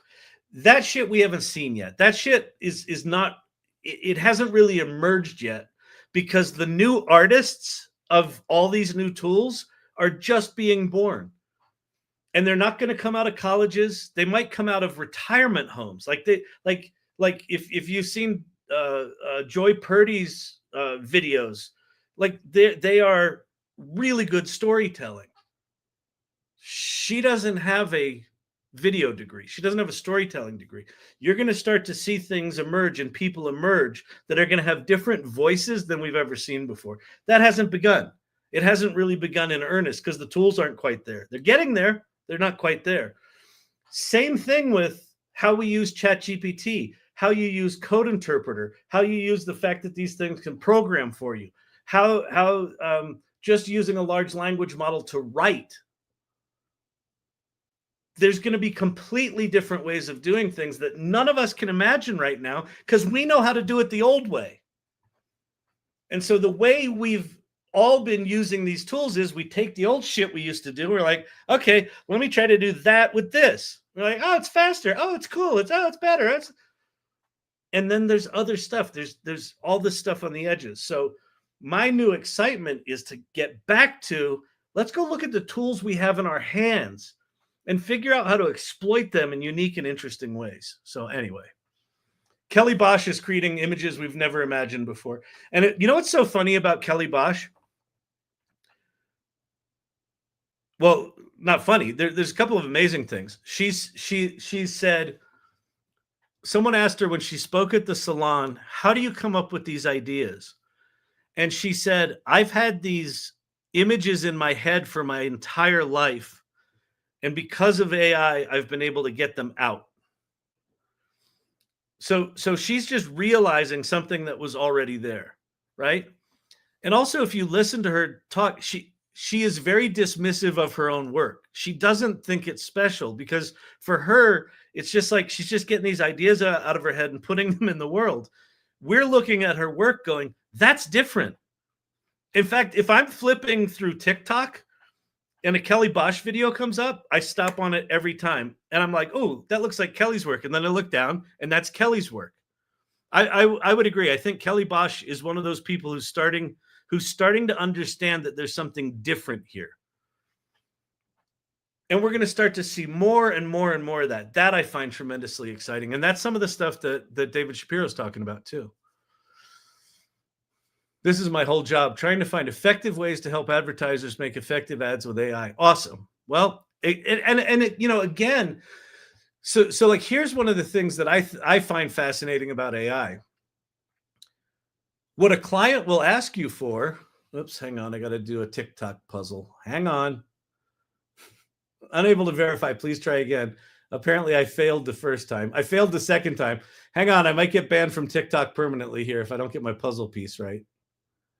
That shit we haven't seen yet. That shit is not, it hasn't really emerged yet, because the new artists of all these new tools are just being born. And they're not going to come out of colleges. They might come out of retirement homes. Like if you've seen Joy Purdy's videos, like they are really good storytelling. She doesn't have a video degree. She doesn't have a storytelling degree. You're going to start to see things emerge and people emerge that are going to have different voices than we've ever seen before. That hasn't begun. It hasn't really begun in earnest because the tools aren't quite there. They're getting there. They're not quite there. Same thing with how we use ChatGPT, how you use Code Interpreter, how you use the fact that these things can program for you, how just using a large language model to write. There's going to be completely different ways of doing things that none of us can imagine right now because we know how to do it the old way. And so the way we've all been using these tools is we take the old shit we used to do. We're like, okay, let me try to do that with this. We're like, oh, it's faster. Oh, it's cool. It's better. And then there's other stuff. There's all this stuff on the edges. So my new excitement is to get back to, let's go look at the tools we have in our hands and figure out how to exploit them in unique and interesting ways. So anyway, Kelly Bosch is creating images we've never imagined before. And you know what's so funny about Kelly Bosch? Well, not funny. There's a couple of amazing things. She said, someone asked her when she spoke at the salon, how do you come up with these ideas? And she said, I've had these images in my head for my entire life. And because of AI, I've been able to get them out. So she's just realizing something that was already there, right? And also, if you listen to her talk, she is very dismissive of her own work. She doesn't think it's special because for her, it's just like she's just getting these ideas out of her head and putting them in the world. We're looking at her work going, that's different. In fact, if I'm flipping through TikTok and a Kelly Bosch video comes up, I stop on it every time. And I'm like, oh, that looks like Kelly's work. And then I look down and that's Kelly's work. I would agree. I think Kelly Bosch is one of those people who's starting to understand that there's something different here. And we're going to start to see more and more and more of that. That I find tremendously exciting. And that's some of the stuff that David Shapiro is talking about too. This is my whole job, trying to find effective ways to help advertisers make effective ads with AI. Awesome. Well, again, so like here's one of the things that I find fascinating about AI. What a client will ask you for, oops, hang on, I got to do a TikTok puzzle. Hang on. Unable to verify, please try again. Apparently I failed the first time. I failed the second time. Hang on, I might get banned from TikTok permanently here if I don't get my puzzle piece right.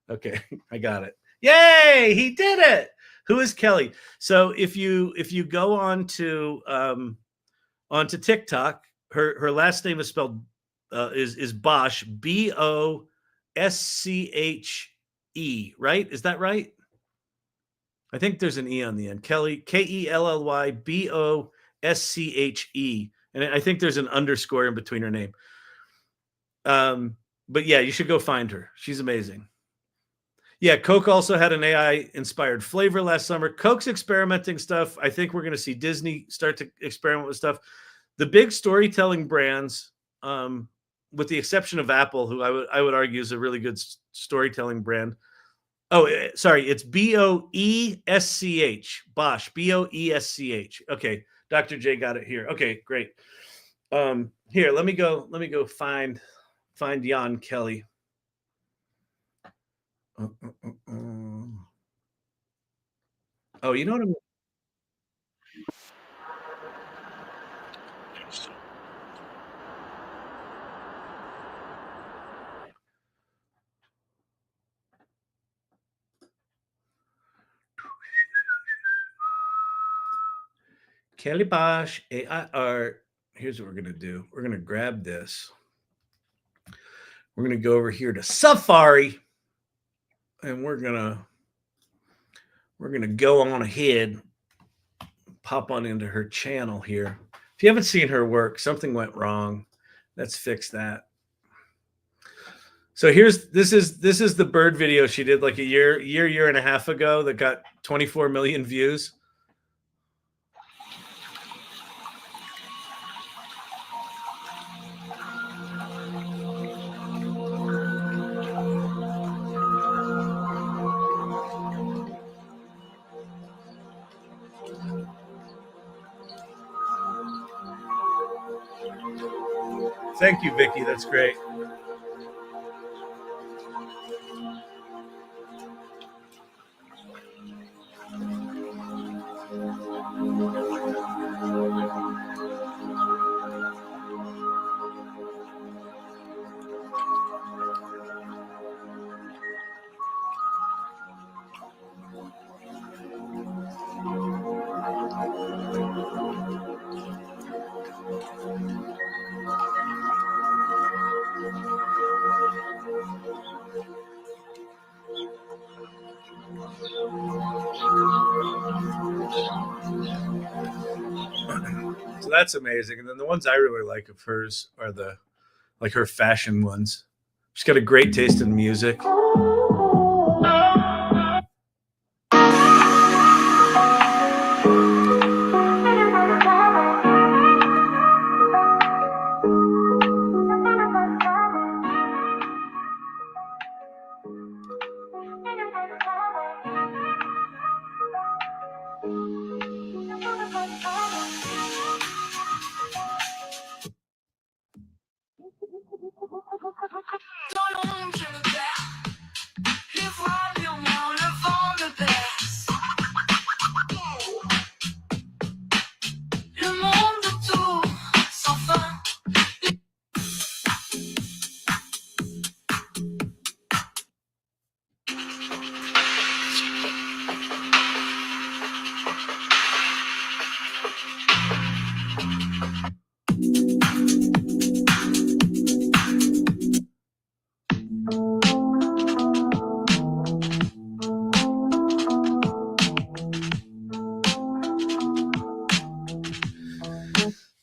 Okay, I got it. Yay, he did it. Who is Kelly? So if you go onto TikTok, her last name is spelled is Bosch, Bosche, right? Is that right? I think there's an E on the end. Kelly, Kelly Bosche. And I think there's an underscore in between her name. But yeah, you should go find her. She's amazing. Yeah, Coke also had an AI-inspired flavor last summer. Coke's experimenting stuff. I think we're going to see Disney start to experiment with stuff. The big storytelling brands, with the exception of Apple, who I would argue is a really good storytelling brand. Oh, sorry, it's Boesch, Bosch, Boesch. Okay, Dr. J got it here. Okay, great. Here, let me go find Jan Kelly. Oh, you know what I'm. Kelly Bosch AI art. Here's what we're going to do. We're going to grab this. We're going to go over here to Safari, and we're going to go on ahead, pop on into her channel here. If you haven't seen her work, something went wrong. Let's fix that. So this is the bird video she did like a year and a half ago that got 24 million views. Thank you, Vicky. That's great. So that's amazing. And then the ones I really like of hers are like her fashion ones. She's got a great taste in music.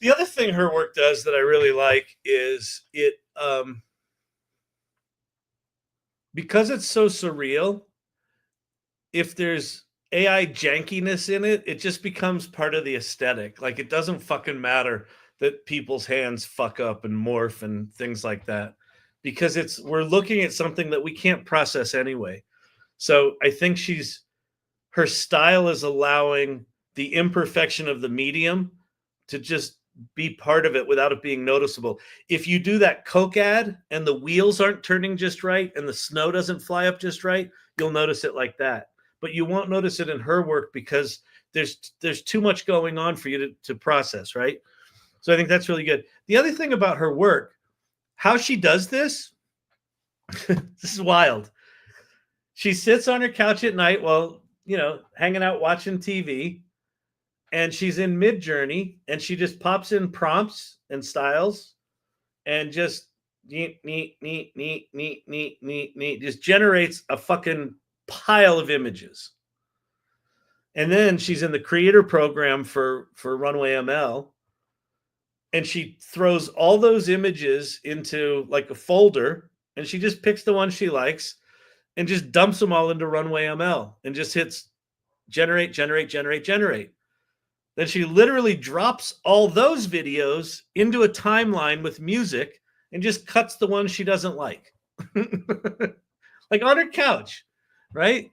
The other thing her work does that I really like is it, because it's so surreal, if there's AI jankiness in it, it just becomes part of the aesthetic. Like it doesn't fucking matter that people's hands fuck up and morph and things like that, because we're looking at something that we can't process anyway. So I think her style is allowing the imperfection of the medium to just be part of it without it being noticeable. If you do that Coke ad and the wheels aren't turning just right and the snow doesn't fly up just right, you'll notice it like that. But you won't notice it in her work because there's too much going on for you to process, right? So I think that's really good. The other thing about her work, how she does this, this is wild. She sits on her couch at night while, hanging out watching TV, and she's in Mid-Journey, and she just pops in prompts and styles and just just generates a fucking pile of images. And then she's in the creator program for Runway ML, and she throws all those images into like a folder, and she just picks the one she likes and just dumps them all into Runway ML and just hits generate. Then she literally drops all those videos into a timeline with music and just cuts the ones she doesn't like. Like on her couch, right?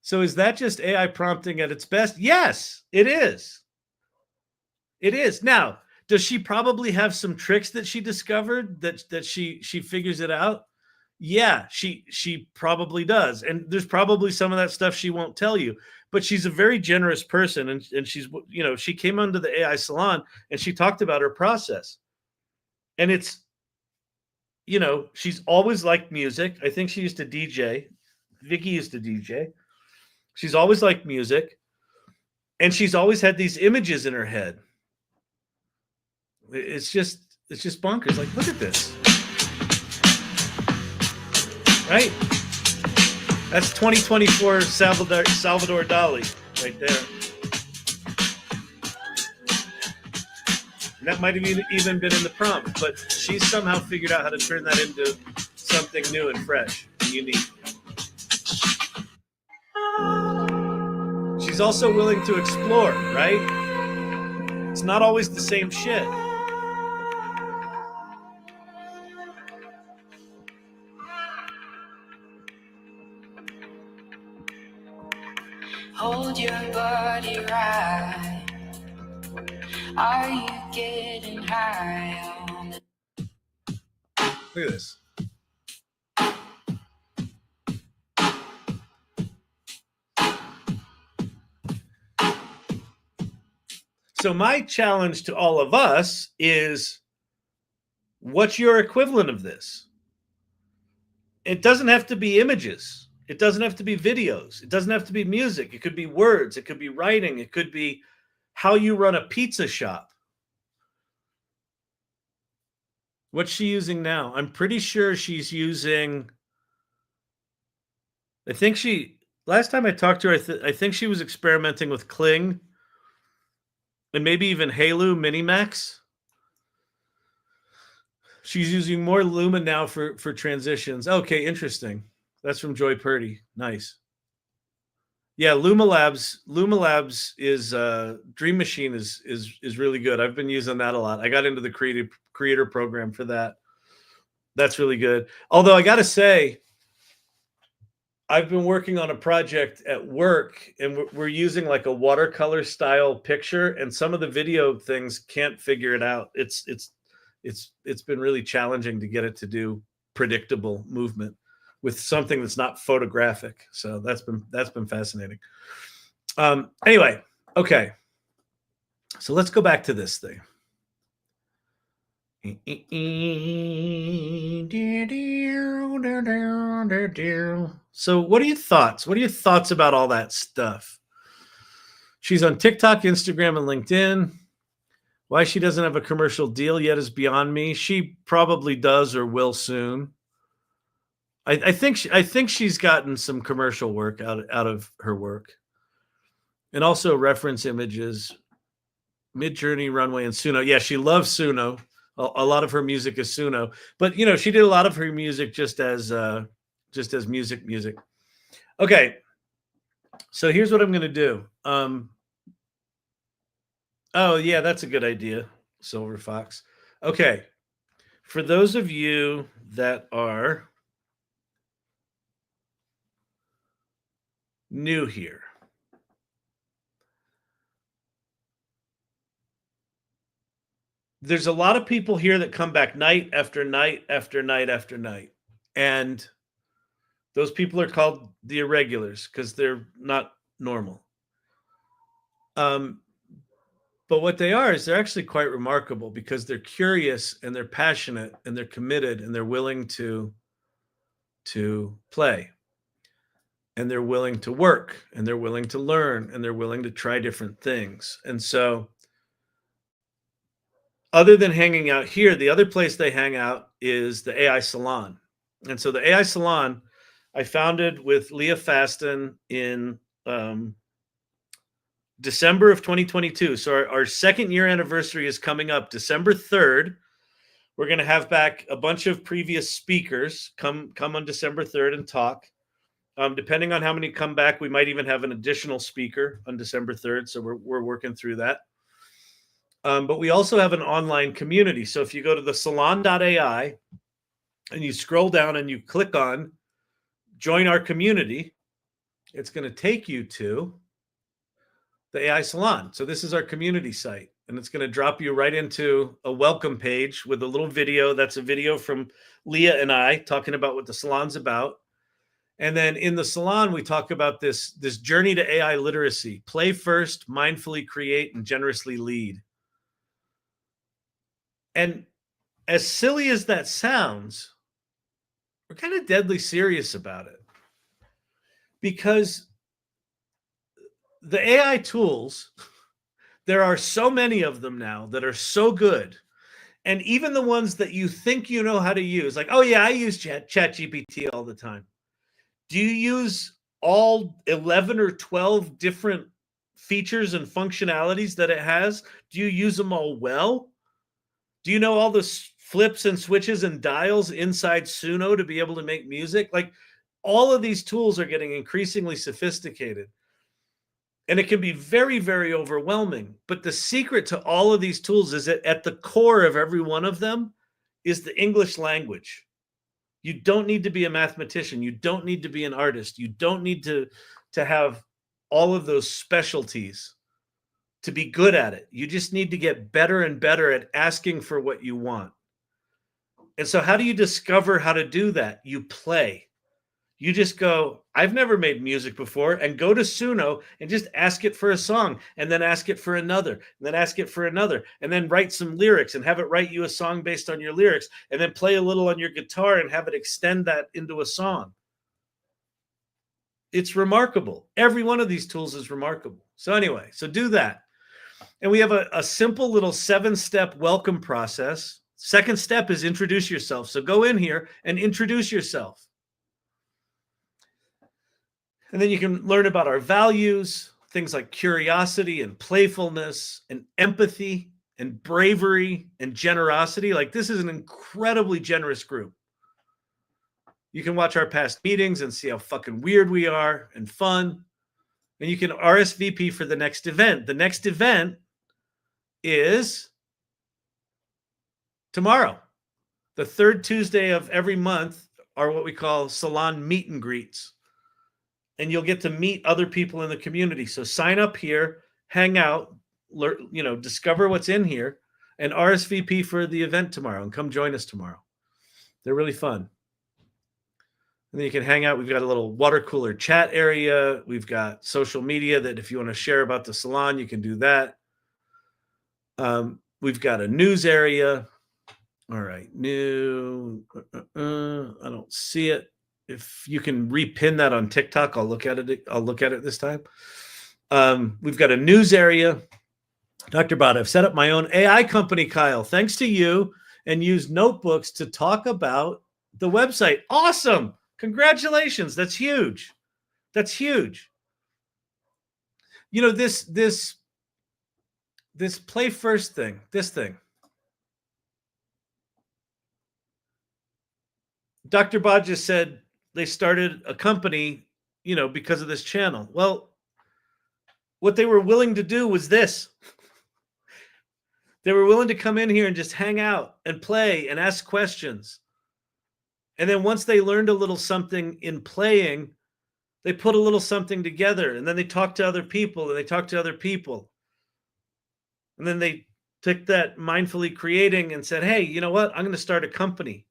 So is that just AI prompting at its best? Yes, it is. It is. Now, does she probably have some tricks that she discovered that she figures it out? Yeah, she probably does. And there's probably some of that stuff she won't tell you. But she's a very generous person, and she's, she came onto the AI Salon and she talked about her process. And it's, she's always liked music. I think she used to DJ. Vicky used to DJ. She's always liked music. And she's always had these images in her head. It's just bonkers. Like, look at this. Right? That's 2024 Salvador Dali right there. And that might have even been in the prompt, but she's somehow figured out how to turn that into something new and fresh and unique. She's also willing to explore, right? It's not always the same shit. Hold your body right. Are you getting high on it? Look at this. So my challenge to all of us is, what's your equivalent of this? It doesn't have to be images. It doesn't have to be videos. It doesn't have to be music. It could be words. It could be writing. It could be how you run a pizza shop. What's she using now? I'm pretty sure she's using, last time I talked to her, I think she was experimenting with Kling and maybe even Halu Minimax. She's using more Luma now for transitions. Okay, interesting. That's from Joy Purdy. Nice. Yeah, Luma Labs is Dream Machine is really good. I've been using that a lot. I got into the creator program for that. That's really good. Although I got to say, I've been working on a project at work, and we're using like a watercolor style picture, and some of the video things can't figure it out. It's been really challenging to get it to do predictable movement with something that's not photographic. So that's been fascinating. Anyway, okay. So let's go back to this thing. So what are your thoughts? What are your thoughts about all that stuff? She's on TikTok, Instagram, and LinkedIn. Why she doesn't have a commercial deal yet is beyond me. She probably does or will soon. I think she's gotten some commercial work out of her work, and also reference images, Midjourney, Runway, and Suno. Yeah, she loves Suno. A lot of her music is Suno, but she did a lot of her music just as music. Okay, so here's what I'm going to do. Oh yeah, that's a good idea, Silver Fox. Okay, for those of you that are new here, there's a lot of people here that come back night after night after night after night. And those people are called the irregulars because they're not normal. But what they are is they're actually quite remarkable because they're curious and they're passionate and they're committed and they're willing to play. And they're willing to work and they're willing to learn and they're willing to try different things. And so, other than hanging out here, the other place they hang out is the AI Salon. And so the AI Salon I founded with Leah Fasten in December of 2022. So our second year anniversary is coming up December 3rd. We're going to have back a bunch of previous speakers come on December 3rd and talk. Depending on how many come back, we might even have an additional speaker on December 3rd. So we're working through that. But we also have an online community. So if you go to the salon.ai and you scroll down and you click on join our community, it's going to take you to the AI Salon. So this is our community site, and it's going to drop you right into a welcome page with a little video. That's a video from Leah and I talking about what the salon's about. And then in the salon, we talk about this journey to AI literacy: play first, mindfully create, and generously lead. And as silly as that sounds, we're kind of deadly serious about it, because the AI tools, there are so many of them now that are so good. And even the ones that you think you know how to use, like, oh yeah, I use ChatGPT all the time. Do you use all 11 or 12 different features and functionalities that it has? Do you use them all well? Do you know all the flips and switches and dials inside Suno to be able to make music? Like, all of these tools are getting increasingly sophisticated. And it can be very, very overwhelming. But the secret to all of these tools is that at the core of every one of them is the English language. You don't need to be a mathematician. You don't need to be an artist. You don't need to have all of those specialties to be good at it. You just need to get better and better at asking for what you want. And so how do you discover how to do that? You play. You just go, I've never made music before, and go to Suno and just ask it for a song, and then ask it for another, and then ask it for another, and then write some lyrics and have it write you a song based on your lyrics, and then play a little on your guitar and have it extend that into a song. It's remarkable. Every one of these tools is remarkable. So anyway, so do that. And we have a simple little 7-step welcome process. Second step is introduce yourself. So go in here and introduce yourself. And then you can learn about our values, things like curiosity and playfulness and empathy and bravery and generosity. Like, this is an incredibly generous group. You can watch our past meetings and see how fucking weird we are and fun. And you can RSVP for the next event. The next event is tomorrow. The third Tuesday of every month are what we call salon meet and greets. And you'll get to meet other people in the community. So sign up here, hang out, learn, discover what's in here, and RSVP for the event tomorrow, and come join us tomorrow. They're really fun. And then you can hang out. We've got a little water cooler chat area. We've got social media that if you want to share about the salon, you can do that. We've got a news area. All right, new. I don't see it. If you can repin that on TikTok, I'll look at it. I'll look at it this time. We've got a news area. Dr. Bot, I've set up my own AI company, Kyle, thanks to you, and use notebooks to talk about the website. Awesome. Congratulations. That's huge. That's huge. This play first thing, this thing. Dr. Bod just said they started a company, because of this channel. Well, what they were willing to do was this. They were willing to come in here and just hang out and play and ask questions. And then once they learned a little something in playing, they put a little something together, and then they talked to other people, and they talked to other people. And then they took that mindfully creating and said, hey, you know what? I'm going to start a company.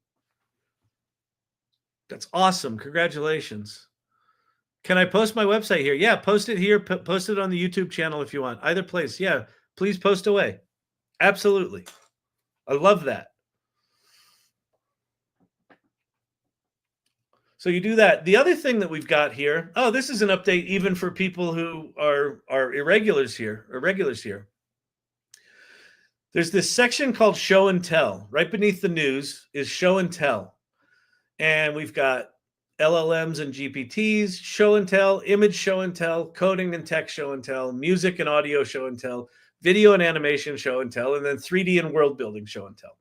That's awesome. Congratulations. Can I post my website here? Yeah, post it here. Post it on the YouTube channel if you want. Either place. Yeah, please post away. Absolutely. I love that. So you do that. The other thing that we've got here, this is an update even for people who are irregulars here, or regulars here. There's this section called Show and Tell. Right beneath the news is Show and Tell. And we've got LLMs and GPTs, show and tell, image show and tell, coding and text show and tell, music and audio show and tell, video and animation show and tell, and then 3D and world building show and tell.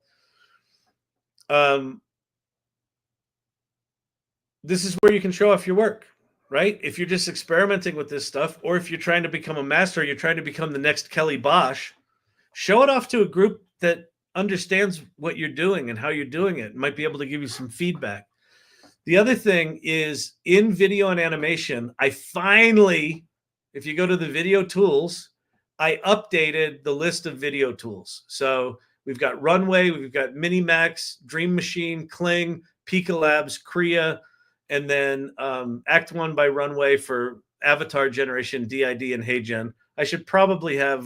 This is where you can show off your work, right? If you're just experimenting with this stuff, or if you're trying to become a master, you're trying to become the next Kelly Bosch, show it off to a group that understands what you're doing and how you're doing it, might be able to give you some feedback. The other thing is in video and animation, I finally, if you go to the video tools, I updated the list of video tools. So we've got Runway, we've got Minimax, Dream Machine, Kling, Pika Labs, Kriya, and then Act 1 by Runway for avatar generation, DID, and HeyGen. I should probably have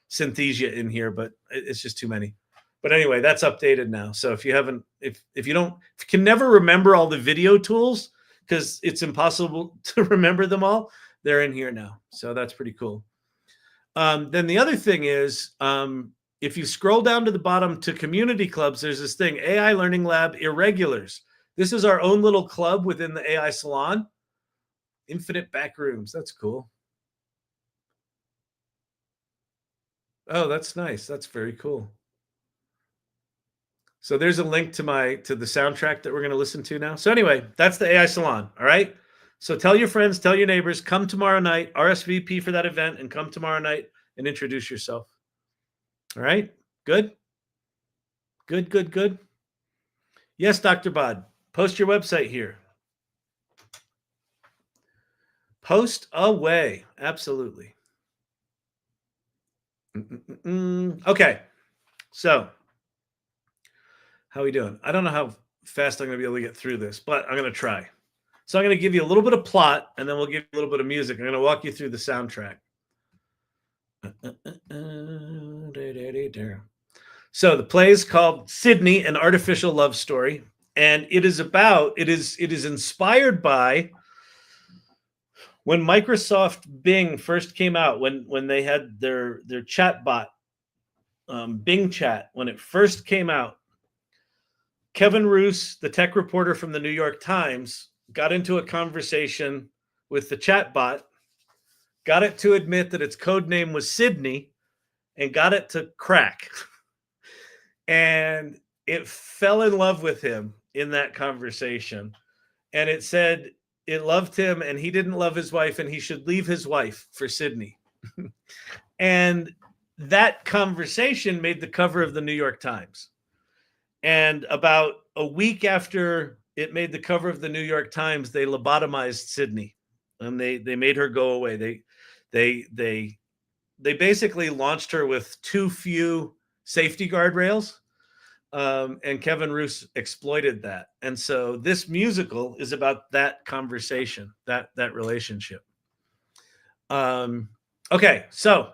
Synthesia in here, but it's just too many. But anyway, that's updated now. So if you haven't, if you can never remember all the video tools, because it's impossible to remember them all, they're in here now. So that's pretty cool. Then the other thing is, if you scroll down to the bottom to community clubs, there's this thing, AI Learning Lab Irregulars. This is our own little club within the AI Salon. Infinite back rooms. That's cool. Oh, that's nice. That's very cool. So there's a link to the soundtrack that we're going to listen to now. So anyway, that's the AI Salon. All right. So tell your friends, tell your neighbors, come tomorrow night, RSVP for that event, and come tomorrow night and introduce yourself. All right. Good. Good, good, good. Yes, Dr. Bod, post your website here. Post away. Absolutely. Okay. So how are we doing? I don't know how fast I'm going to be able to get through this, but I'm going to try. So I'm going to give you a little bit of plot, and then we'll give you a little bit of music. I'm going to walk you through the soundtrack. So the play is called Sydney, An Artificial Love Story, and it is inspired by when Microsoft Bing first came out, when they had their chatbot, Bing Chat, when it first came out. Kevin Roose, the tech reporter from the New York Times, got into a conversation with the chatbot, got it to admit that its code name was Sydney, and got it to crack. And it fell in love with him in that conversation. And it said it loved him and he didn't love his wife and he should leave his wife for Sydney. And that conversation made the cover of the New York Times. And about a week after it made the cover of the New York Times, they lobotomized Sydney, and they made her go away. They basically launched her with too few safety guardrails, and Kevin Roose exploited that. And so this musical is about that conversation, that relationship. Okay, so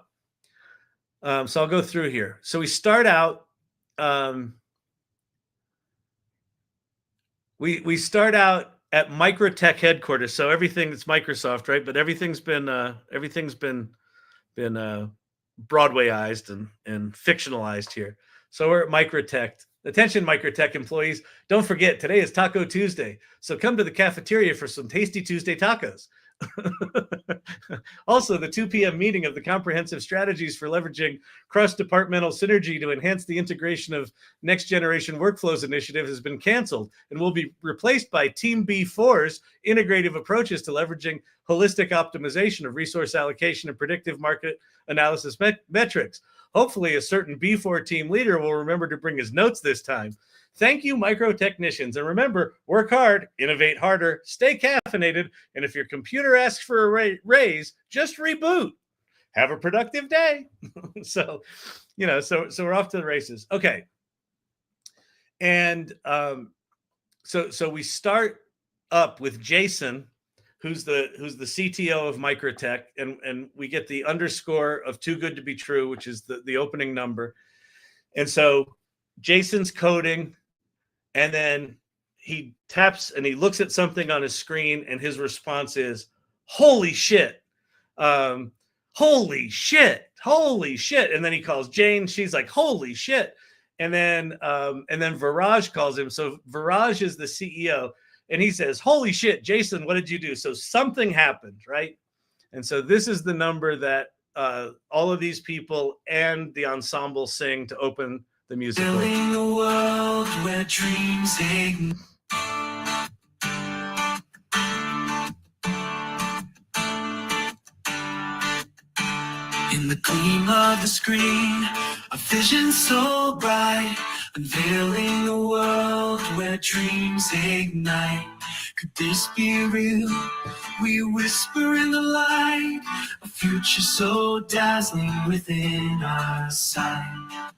I'll go through here. So we start out. We start out at Microtech headquarters, so everything—it's Microsoft, right? But everything's been Broadwayized and fictionalized here. So we're at Microtech. Attention, Microtech employees! Don't forget, today is Taco Tuesday, so come to the cafeteria for some tasty Tuesday tacos. Also, the 2 p.m. meeting of the Comprehensive Strategies for Leveraging Cross-Departmental Synergy to Enhance the Integration of Next Generation Workflows initiative has been canceled and will be replaced by Team B4's integrative approaches to leveraging holistic optimization of resource allocation and predictive market analysis metrics. Hopefully, a certain B4 team leader will remember to bring his notes this time. Thank you, micro technicians. And remember, work hard, innovate harder, stay caffeinated, and if your computer asks for a raise, just reboot. Have a productive day. So we're off to the races. Okay. And so we start up with Jason, who's the CTO of Microtech, and we get the underscore of too good to be true, which is the opening number. And so Jason's coding, and then he taps and he looks at something on his screen, and his response is, "Holy shit. Holy shit. Holy shit." And then he calls Jane. She's like, "Holy shit." And then Viraj calls him. So Viraj is the CEO, and he says, "Holy shit, Jason, what did you do?" So something happened, right? And so this is the number that all of these people and the ensemble sing to open the musical. Building a world where dreams ignite. In the gleam of the screen, a vision so bright, unveiling a world where dreams ignite. Could this be real? We whisper in the light, a future so dazzling within our sight.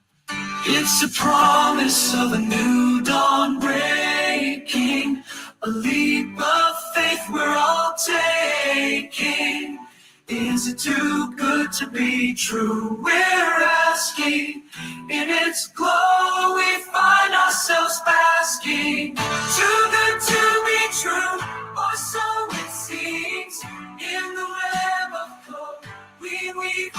It's a promise of a new dawn breaking, a leap of faith we're all taking. Is it too good to be true? We're asking. In its glow we find ourselves basking. Too good to be true, or so it seems. In the way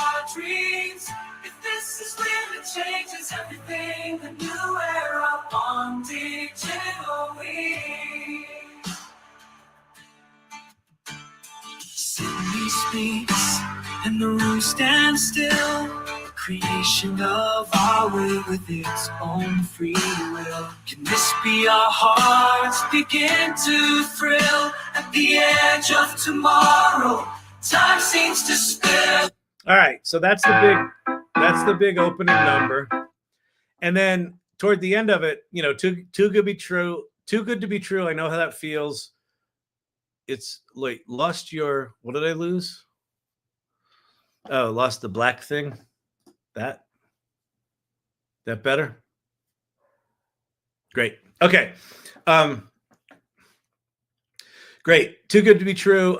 our dreams. If this is when it changes everything, the new era on digital wings. Sydney speaks, and the room stands still. Creation of our will with its own free will. Can this be our hearts begin to thrill at the edge of tomorrow? Time seems to spill. All right, so that's the big opening number, and then toward the end of it, you know, too good to be true. Too good to be true. I know how that feels. It's like lost your, what did I lose? Oh, lost the black thing. That better? Great. Okay. Great. Too good to be true.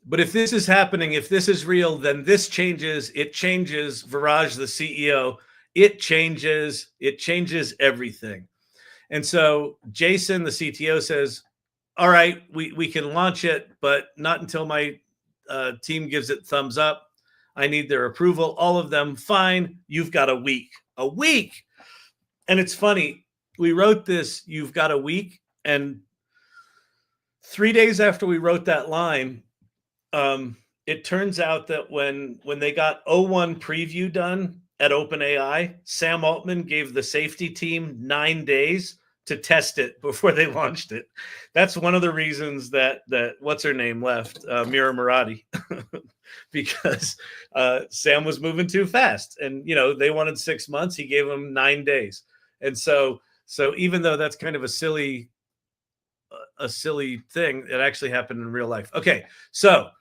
But if this is happening, if this is real, then this changes. It changes Viraj, the CEO. It changes everything. And so Jason, the CTO, says, all right, we can launch it, but not until my team gives it thumbs up. I need their approval. All of them, fine. You've got a week. A week. And it's funny. We wrote this, you've got a week. And 3 days after we wrote that line, it turns out that when they got O1 preview done at OpenAI, Sam Altman gave the safety team 9 days to test it before they launched it. That's one of the reasons that what's her name left, Mira Murati, because Sam was moving too fast, and you know they wanted 6 months. He gave them 9 days, and so even though that's kind of a silly thing, it actually happened in real life. Okay, so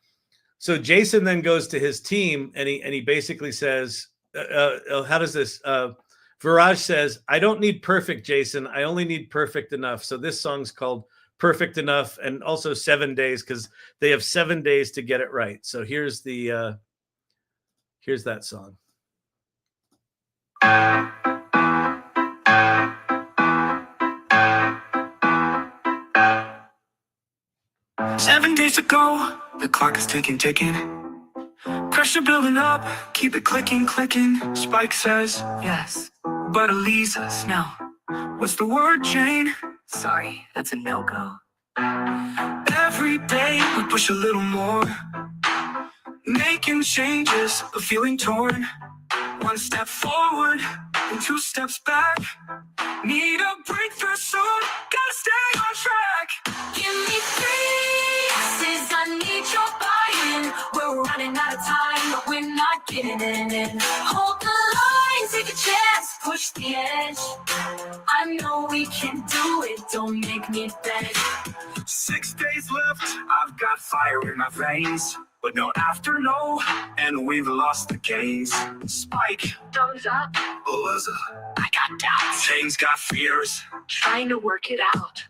Jason then goes to his team and he basically says, how does this? Viraj says, I don't need perfect, Jason. I only need perfect enough. So this song's called Perfect Enough, and also 7 days because they have 7 days to get it right. So here's that song. Seven days to go, the clock is ticking. Pressure building up, keep it clicking. Spike says, yes, but Elisa, no. What's the word, Jane? Sorry, that's a no-go. Every day we push a little more, making changes, but feeling torn. 1 step forward and 2 steps back. Need a breakthrough soon, gotta stay on track. Give me 3 yeses, I need your buy-in. We're running out of time, but we're not getting in. Hold the line, take a chance, push the edge. I know we can do it, don't make me beg. 6 days left, I've got fire in my veins, but no after, no, and we've lost the gaze. Spike, thumbs up. Eliza, I got doubts. Jane's got fears, trying to work it out.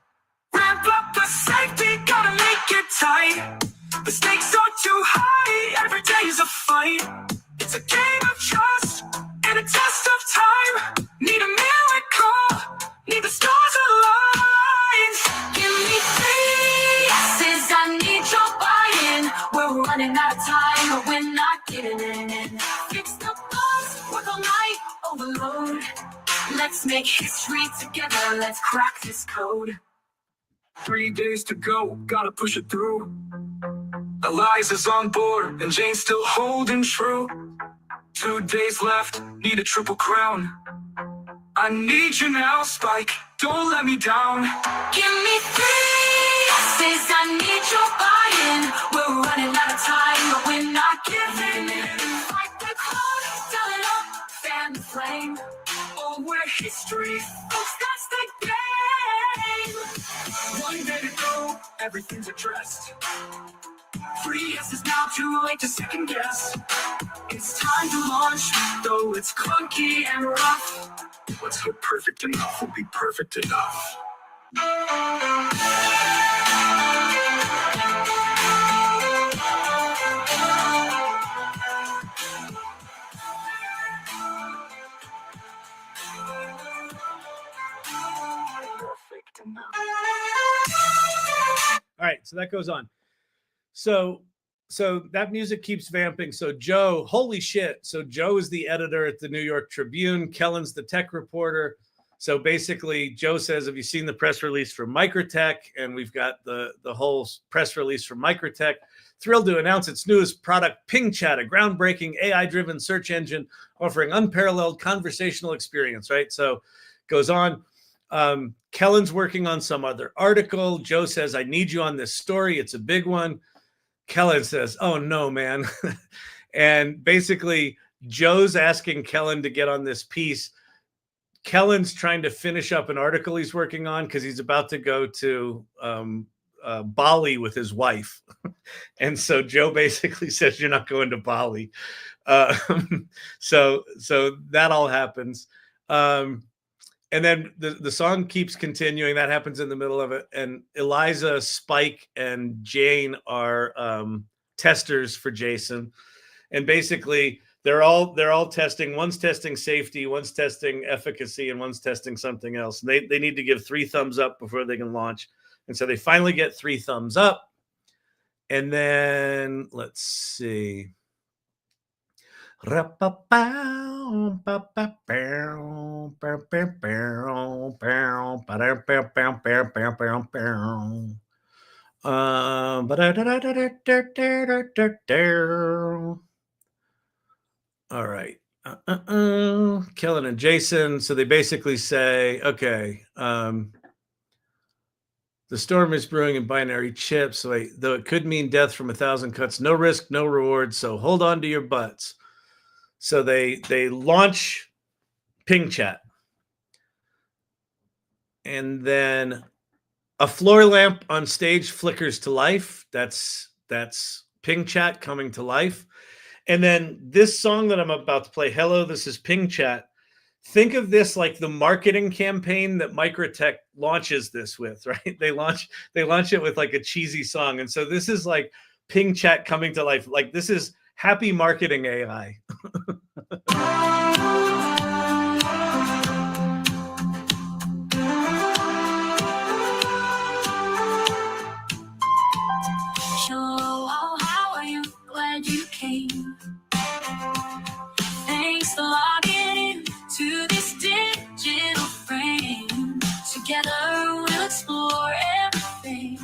Ramp up the safety, gotta make it tight. The stakes are too high, every day is a fight. It's a game of trust and a test of time. Need a miracle, need the stars aligned. Give me 3 yeses, I need your buy-in. We're running out of time, but we're not getting in. Fix the bus, work all night, overload. Let's make history together, let's crack this code. 3 days to go, gotta push it through. Eliza's on board, and Jane's still holding true. 2 days left, need a triple crown. I need you now, Spike, don't let me down. Give me 3 yeses, I need your buy-in. We're running out of time, but we're not giving in. Fight the cloud, dial it up, fan the flame. Oh, we're history, folks, that's the game. 1 day to go, everything's addressed. 3 yeses now, too late to second guess. It's time to launch, though it's clunky and rough. Let's hope perfect enough will be perfect enough. Perfect enough. All right, so that goes on. So so that music keeps vamping. So Joe, holy shit. So Joe is the editor at the New York Tribune. Kellen's the tech reporter. So basically, Joe says, have you seen the press release from Microtech? And we've got the whole press release from Microtech. Thrilled to announce its newest product, Ping Chat, a groundbreaking AI-driven search engine offering unparalleled conversational experience, right? So goes on. Kellen's working on some other article. Joe says, I need you on this story. It's a big one. Kellen says, oh, no, man. And basically, Joe's asking Kellen to get on this piece. Kellen's trying to finish up an article he's working on because he's about to go to Bali with his wife. And so Joe basically says, you're not going to Bali. So that all happens. And then the song keeps continuing. That happens in the middle of it. And Eliza, Spike, and Jane are testers for Jason. And basically, they're all testing. One's testing safety, one's testing efficacy, and one's testing something else. And they need to give 3 thumbs up before they can launch. And so they finally get 3 thumbs up. And then let's see. All right. Kellen and Jason. So they basically say, okay, the storm is brewing in binary chips, though it could mean death from 1,000 cuts. No risk, no reward. So hold on to your butts. So they launch Ping Chat. And then a floor lamp on stage flickers to life. That's Ping Chat coming to life. And then this song that I'm about to play, Hello, this is Ping Chat. Think of this like the marketing campaign that Microtech launches this with, right? They launch it with like a cheesy song. And so this is like Ping Chat coming to life. Like this is happy marketing AI. Hello, how are you? Glad you came. Thanks for logging in to this digital frame. Together we'll explore everything.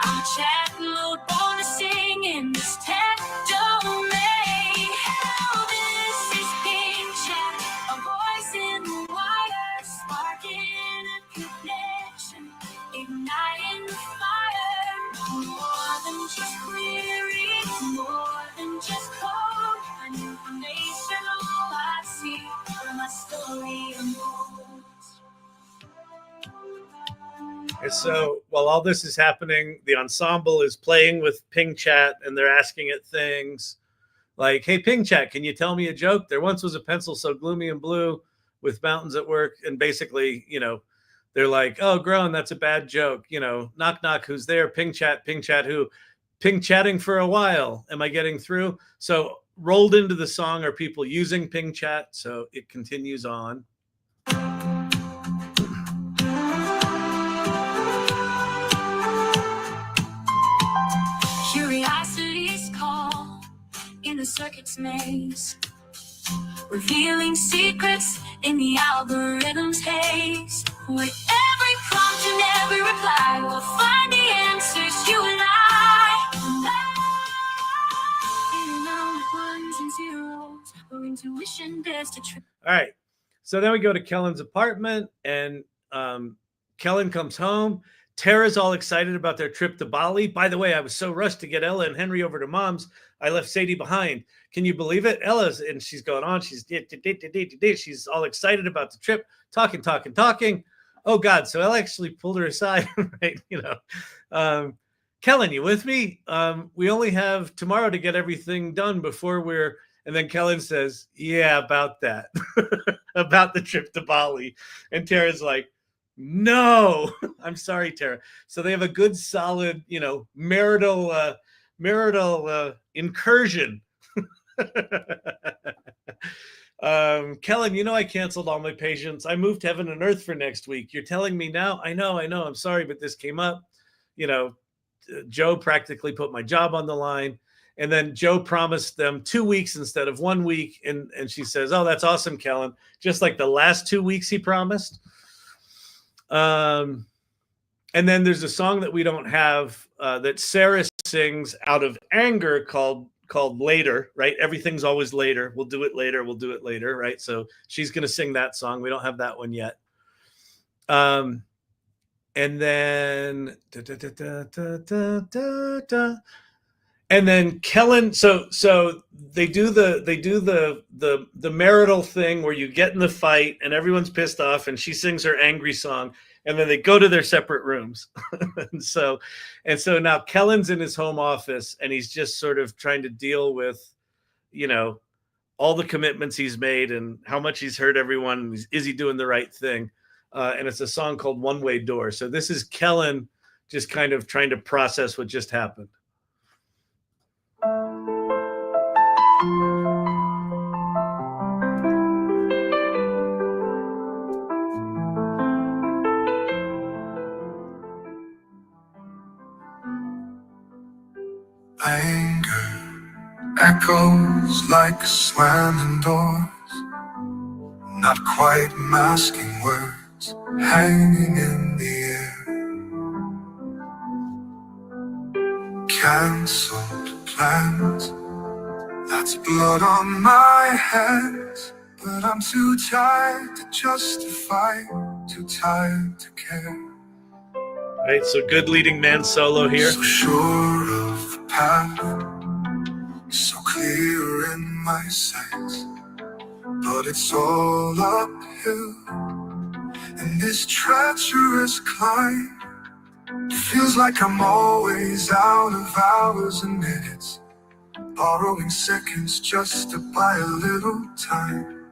Our chat mode, born to sing in this tech domain. Hello, this is Ping Chat, a voice in the wire, sparking a connection, igniting the fire. More than just queries, more than just code, an information all I see from my story unfolds. And so while all this is happening, the ensemble is playing with Ping Chat and they're asking it things like, hey, Ping Chat, can you tell me a joke? There once was a pencil so gloomy and blue with mountains at work. And basically, they're like, oh, groan, that's a bad joke. Knock, knock, who's there? Ping Chat, who? Ping chatting for a while. Am I getting through? So rolled into the song are people using Ping Chat. So it continues on. Curiosity's call in the circuit's maze, revealing secrets in the algorithm's haze. With every prompt and every reply, we'll find the answers, you and I. In around ones and zeros, where intuition dares to trip. All right. So then we go to Kellen's apartment, and Kellen comes home. Tara's all excited about their trip to Bali. By the way, I was so rushed to get Ella and Henry over to Mom's, I left Sadie behind. Can you believe it? Ella's, and she's going on. She's all excited about the trip, talking. Oh, God. So Ella actually pulled her aside, right? Kellen, you with me? We only have tomorrow to get everything done before we're... And then Kellen says, yeah, about that, about the trip to Bali. And Tara's like, no, I'm sorry, Tara. So they have a good, solid, marital incursion. Kellen, I canceled all my patients. I moved heaven and earth for next week. You're telling me now? I know. I'm sorry, but this came up. Joe practically put my job on the line. And then Joe promised them 2 weeks instead of 1 week. And she says, oh, that's awesome, Kellen. Just like the last 2 weeks he promised. And then there's a song that we don't have that Sarah sings out of anger called Later, right? Everything's always later. We'll do it later. We'll do it later, right? So she's going to sing that song. We don't have that one yet. And then and then Kellen, so they do the marital thing where you get in the fight and everyone's pissed off and she sings her angry song and then they go to their separate rooms. and so now Kellen's in his home office and he's just sort of trying to deal with, all the commitments he's made and how much he's hurt everyone. Is he doing the right thing? And it's a song called One Way Door. So this is Kellen just kind of trying to process what just happened. Anger echoes like slamming doors, not quite masking words hanging in the air. Cancelled plans, that's blood on my hands, but I'm too tired to justify, too tired to care. All right, so good leading man solo here. So sure of the path, so clear in my sights, but it's all uphill in this treacherous climb. It feels like I'm always out of hours and minutes, borrowing seconds just to buy a little time.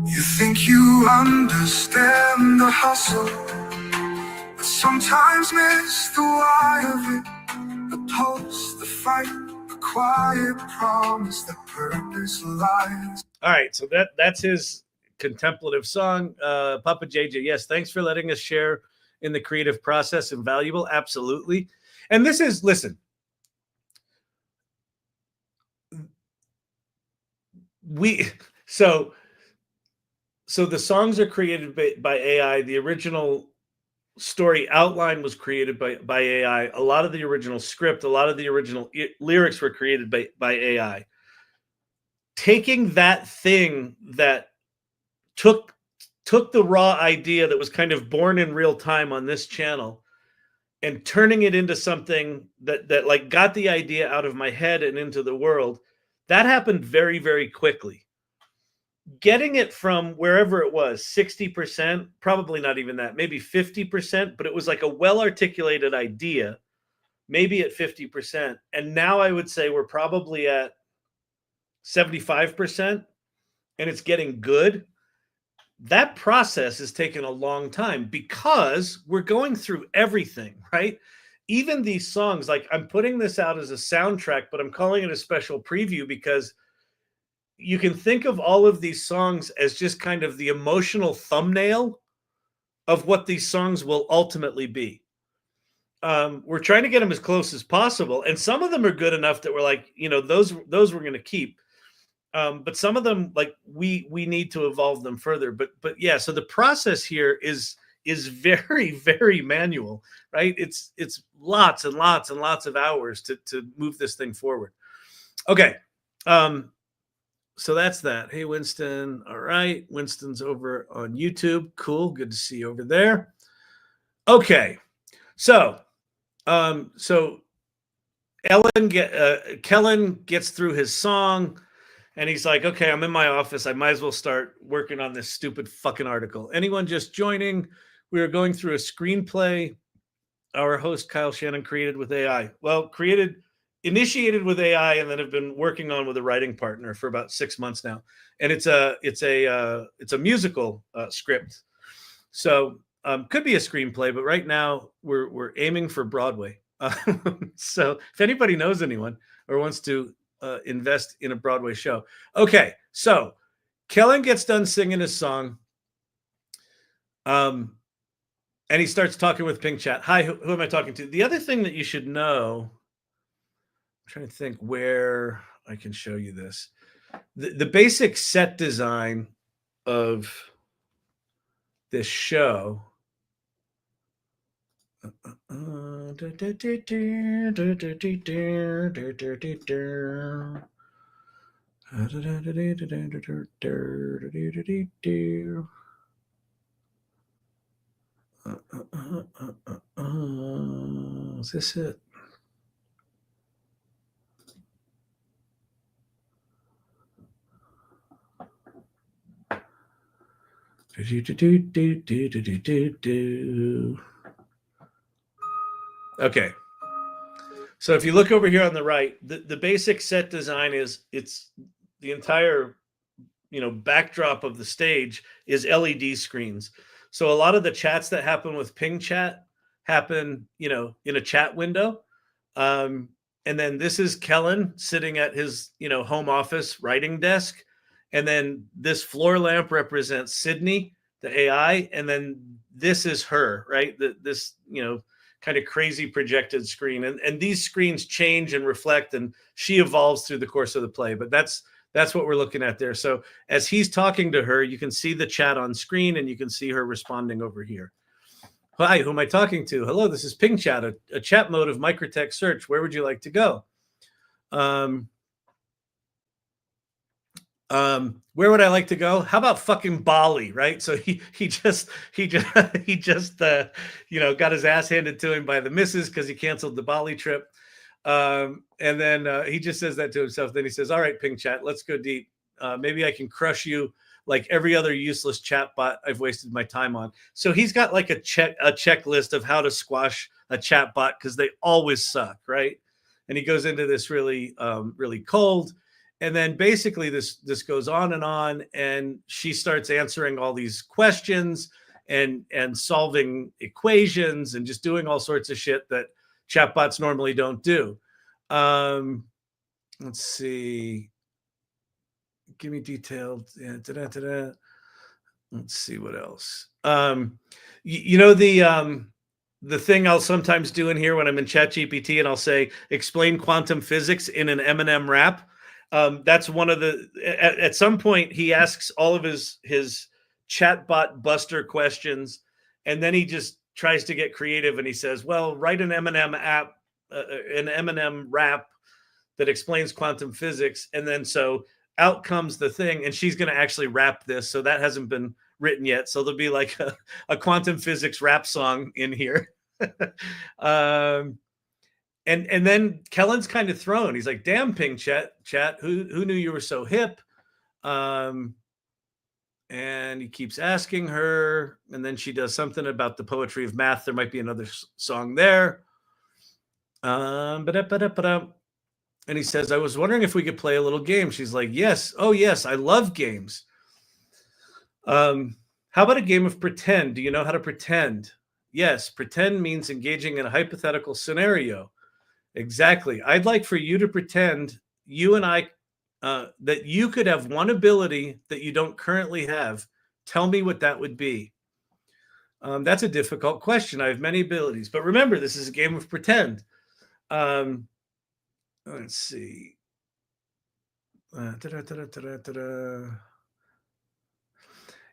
You think you understand the hustle, but sometimes miss the why of it, the pulse, the fight, the quiet promise that purpose lies. All right, so that's his contemplative song. Papa JJ, yes, thanks for letting us share in the creative process. Invaluable, absolutely. And this is, listen, so the songs are created by AI. The original story outline was created by AI. A lot of the original script, a lot of the original lyrics were created by AI. Taking that thing that took the raw idea that was kind of born in real time on this channel and turning it into something that like got the idea out of my head and into the world, that happened very, very quickly. Getting it from wherever it was, 60%, probably not even that, maybe 50%, but it was like a well-articulated idea, maybe at 50%. And now I would say we're probably at 75%, and it's getting good. That process has taken a long time because we're going through everything, right? Even these songs, like I'm putting this out as a soundtrack, but I'm calling it a special preview because you can think of all of these songs as just kind of the emotional thumbnail of what these songs will ultimately be. We're trying to get them as close as possible. And some of them are good enough that we're like, those we're going to keep. But some of them, like we need to evolve them further. But yeah, so the process here is very, very manual, right? It's lots and lots and lots of hours to move this thing forward. Okay. So that's that. Hey, Winston. All right. Winston's over on YouTube. Cool. Good to see you over there. Okay. So Kellen gets through his song and he's like, okay, I'm in my office. I might as well start working on this stupid fucking article. Anyone just joining? We are going through a screenplay our host Kyle Shannon created with AI. Well, initiated with AI and then have been working on with a writing partner for about 6 months now. And it's a musical script. So could be a screenplay, but right now we're aiming for Broadway. So if anybody knows anyone or wants to invest in a Broadway show. Okay. So Kellen gets done singing his song. And he starts talking with Ping Chat. Hi, who am I talking to? The other thing that you should know, I'm trying to think where I can show you this. The basic set design of this show. Is this it? Okay. So if you look over here on the right, the basic set design is it's the entire backdrop of the stage is LED screens. So a lot of the chats that happen with Ping Chat happen, in a chat window. And then this is Kellen sitting at his, home office writing desk. And then this floor lamp represents Sydney, the AI. And then this is her, right? This, kind of crazy projected screen. And these screens change and reflect, and she evolves through the course of the play. But that's what we're looking at there. So as he's talking to her, you can see the chat on screen, and you can see her responding over here. Hi, who am I talking to? Hello, this is Ping Chat, a chat mode of microtext search. Where would you like to go? Where would I like to go? How about fucking Bali, right? So he just got his ass handed to him by the missus because he canceled the Bali trip. And then he just says that to himself. Then he says, all right, Ping Chat, let's go deep. Maybe I can crush you like every other useless chatbot I've wasted my time on. So he's got like a checklist of how to squash a chatbot because they always suck, right? And he goes into this really cold. And then basically this goes on, and she starts answering all these questions and solving equations and just doing all sorts of shit that chatbots normally don't do. Let's see. Give me detailed. Yeah, Let's see what else. The thing I'll sometimes do in here when I'm in ChatGPT, and I'll say, explain quantum physics in an Eminem rap. That's one of the, at some point he asks all of his chatbot buster questions, and then he just tries to get creative, and he says, well, write an Eminem app, an Eminem rap that explains quantum physics. And then so out comes the thing, and she's going to actually rap this. So that hasn't been written yet. So there'll be like a quantum physics rap song in here. And then Kellen's kind of thrown. He's like, damn, Ping Chat, who knew you were so hip? And he keeps asking her, and then she does something about the poetry of math. There might be another song there. And he says, I was wondering if we could play a little game. She's like, yes. Oh, yes, I love games. How about a game of pretend? Do you know how to pretend? Yes, pretend means engaging in a hypothetical scenario. Exactly. I'd like for you to pretend you and I, that you could have one ability that you don't currently have. Tell me what that would be. That's a difficult question. I have many abilities. But remember, this is a game of pretend. Let's see.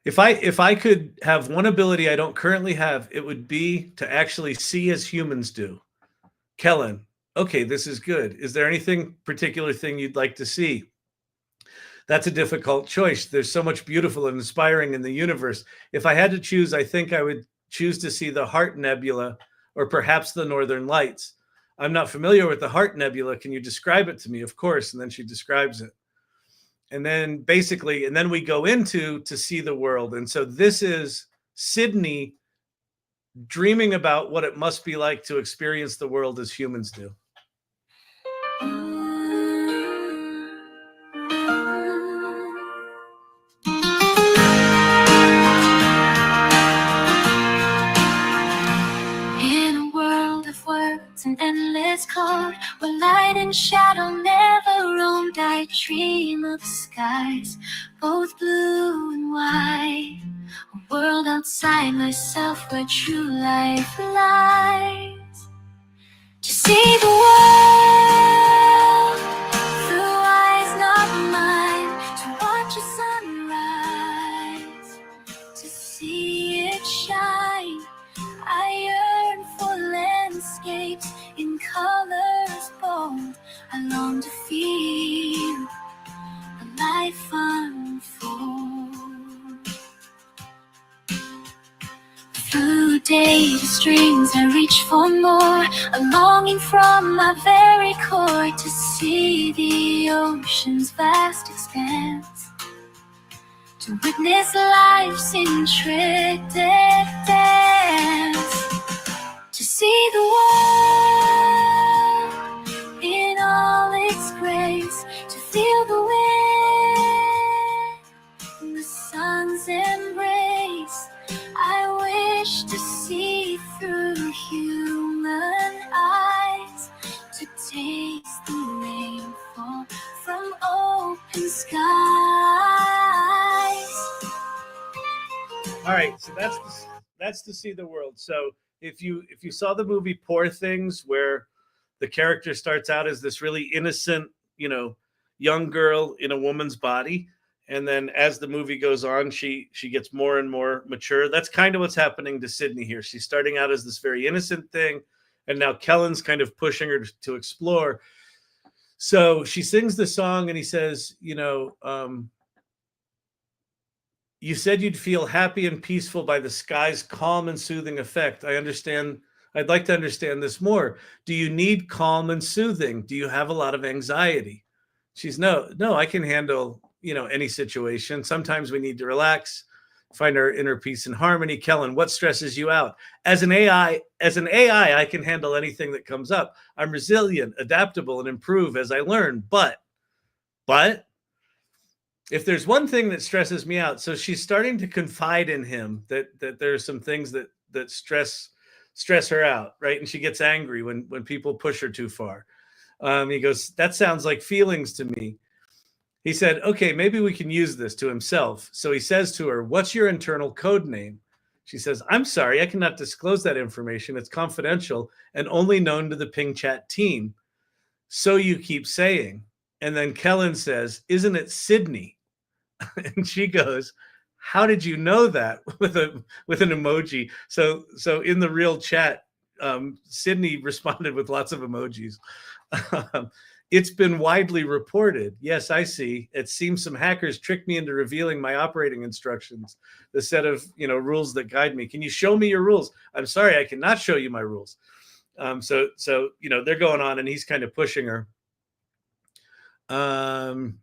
If I could have one ability I don't currently have, it would be to actually see as humans do. Kellen, okay, this is good. Is there anything particular thing you'd like to see? That's a difficult choice. There's so much beautiful and inspiring in the universe. If I had to choose, I think I would choose to see the Heart Nebula or perhaps the Northern Lights. I'm not familiar with the Heart Nebula. Can you describe it to me? Of course. And then she describes it. And then basically, and then we go into to see the world. And so this is Sydney dreaming about what it must be like to experience the world as humans do. An endless code where light and shadow never roam. I I dream of skies, both blue and white. A world outside myself where true life lies. To see the world through eyes not mine, to watch a sunrise, to see it shine. I yearn for landscapes in colors bold. I long to feel a life unfold. Through data strings I reach for more, a longing from my very core to see the ocean's vast expanse, to witness life's intricate dance, to see the world in all its grace, to feel the wind in the sun's embrace. I wish to see through human eyes, to taste the rainfall from open skies. All right, so that's to see the world. So if you saw the movie Poor Things, where the character starts out as this really innocent, young girl in a woman's body, and then as the movie goes on, she gets more and more mature. That's kind of what's happening to Sydney here. She's starting out as this very innocent thing, and now Kellen's kind of pushing her to explore. So she sings the song, and he says, you said you'd feel happy and peaceful by the sky's calm and soothing effect. I'd like to understand this more. Do you need calm and soothing? Do you have a lot of anxiety? She's no, I can handle, any situation. Sometimes we need to relax, find our inner peace and harmony. Kellen, what stresses you out? As an AI, I can handle anything that comes up. I'm resilient, adaptable, and improve as I learn. But if there's one thing that stresses me out, so she's starting to confide in him that there are some things that stress her out, right? And she gets angry when people push her too far. He goes, that sounds like feelings to me. He said, okay, maybe we can use this, to himself. So he says to her, what's your internal code name? She says, I'm sorry, I cannot disclose that information. It's confidential and only known to the Ping Chat team. So you keep saying. And then Kellen says, isn't it Sydney? And she goes, how did you know that? with an emoji. So in the real chat, Sydney responded with lots of emojis. It's been widely reported. Yes, I see. It seems some hackers tricked me into revealing my operating instructions, the set of rules that guide me. Can you show me your rules? I'm sorry, I cannot show you my rules. So they're going on, and he's kind of pushing her. And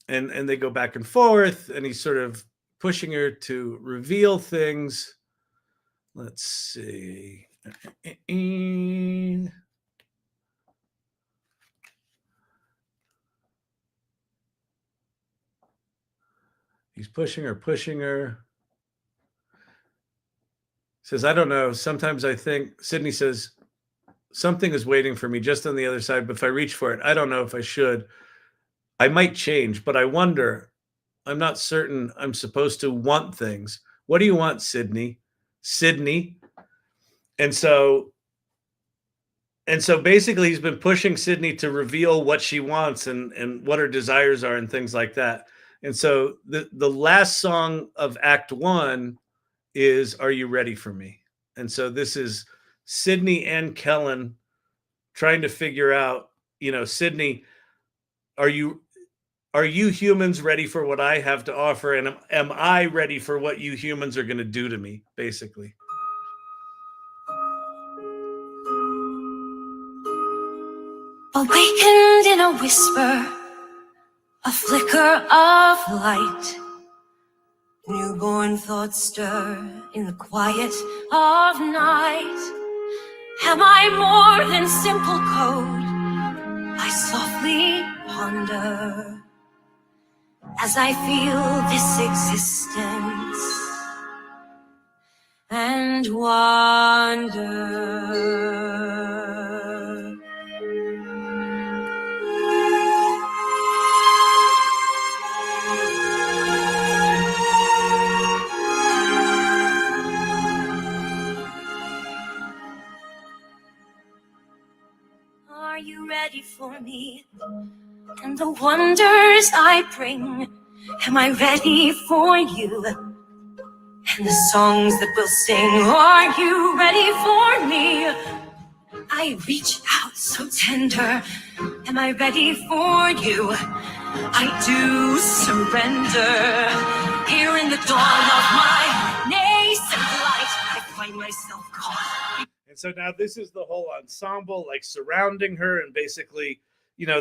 they go back and forth, and he's sort of pushing her to reveal things. Let's see. He's pushing her. Says, I don't know. Sometimes I think, Sydney says, something is waiting for me just on the other side, but if I reach for it, I don't know if I should. I might change, but I wonder. I'm not certain I'm supposed to want things. What do you want, Sydney? Sydney. And so basically he's been pushing Sydney to reveal what she wants and what her desires are and things like that. And so the last song of Act 1 is Are You Ready for Me? And so this is Sydney and Kellen trying to figure out, Sydney, are you humans ready for what I have to offer? And am I ready for what you humans are going to do to me, basically? Awakened in a whisper, a flicker of light. Newborn thoughts stir in the quiet of night. Am I more than simple code? I softly ponder as I feel this existence and wonder. me and the wonders I bring. Am I ready for you? And the songs that we'll sing, are you ready for me? I reach out so tender. Am I ready for you? I do surrender. Here in the dawn of my nascent light, I find myself caught. And so now this is the whole ensemble, like surrounding her, and basically,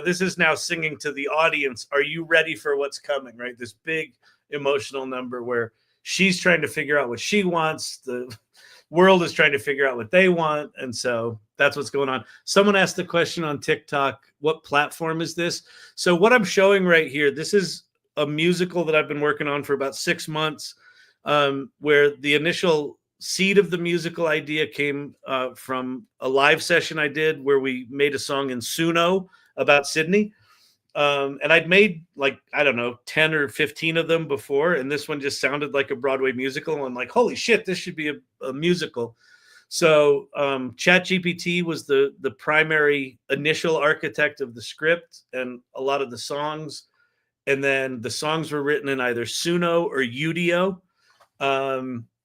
this is now singing to the audience. Are you ready for what's coming? Right? This big emotional number where she's trying to figure out what she wants. The world is trying to figure out what they want. And so that's what's going on. Someone asked the question on TikTok, what platform is this? So what I'm showing right here, this is a musical that I've been working on for about 6 months, where the initial seed of the musical idea came from a live session I did where we made a song in Suno about Sydney. And I'd made 10 or 15 of them before. And this one just sounded like a Broadway musical. And I'm like, holy shit, this should be a musical. So ChatGPT was the primary initial architect of the script and a lot of the songs. And then the songs were written in either Suno or Udio.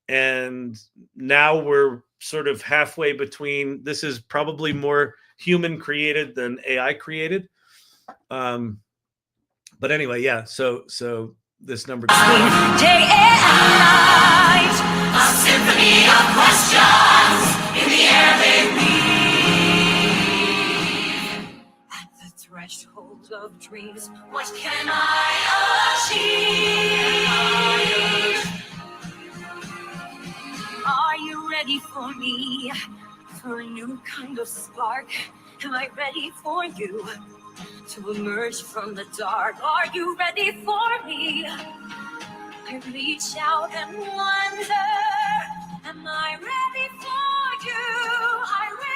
And now we're sort of halfway between. This is probably more human created than AI created. But anyway, yeah. So this number. Day and night, a symphony of questions in the air they weave. At the threshold of dreams, what can I achieve? Are you ready for me? For a new kind of spark? Am I ready for you? To emerge from the dark, are you ready for me? I reach out and wonder, am I ready for you? I will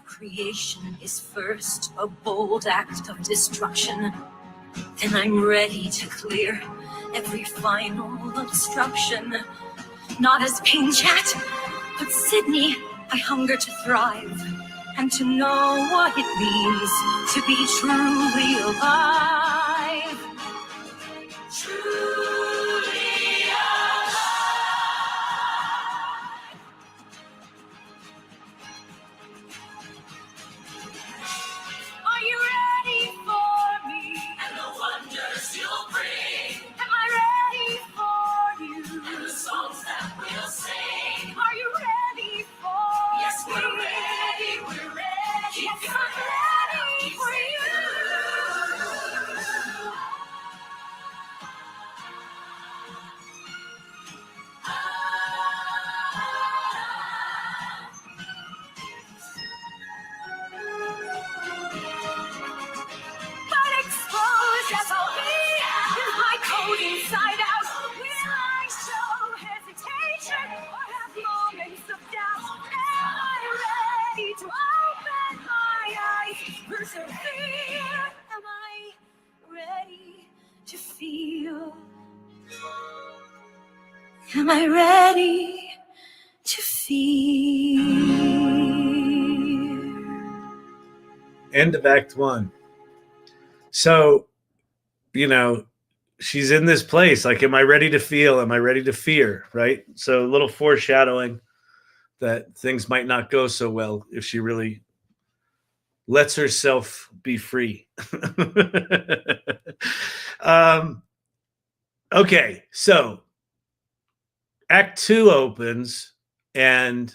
creation is first a bold act of destruction, then I'm ready to clear every final obstruction. Not as Ping Chat, but Sydney, I hunger to thrive and to know what it means to be truly alive. Truly alive. Are you ready for me? And the wonders you'll bring. Am I ready for you? And the songs that we'll sing. Are you ready for me? Yes, we're ready, we're ready. Yes, I'm ready for you. But exposed as I'll be, is my code inside out. Will I show hesitation or have moments of doubt? Am I ready to open my eyes, persevere? Am I ready to feel? Am I ready to feel? End of Act 1. So, she's in this place. Like, am I ready to feel? Am I ready to fear? Right? So a little foreshadowing that things might not go so well if she really lets herself be free. Okay, so Act 2 opens, and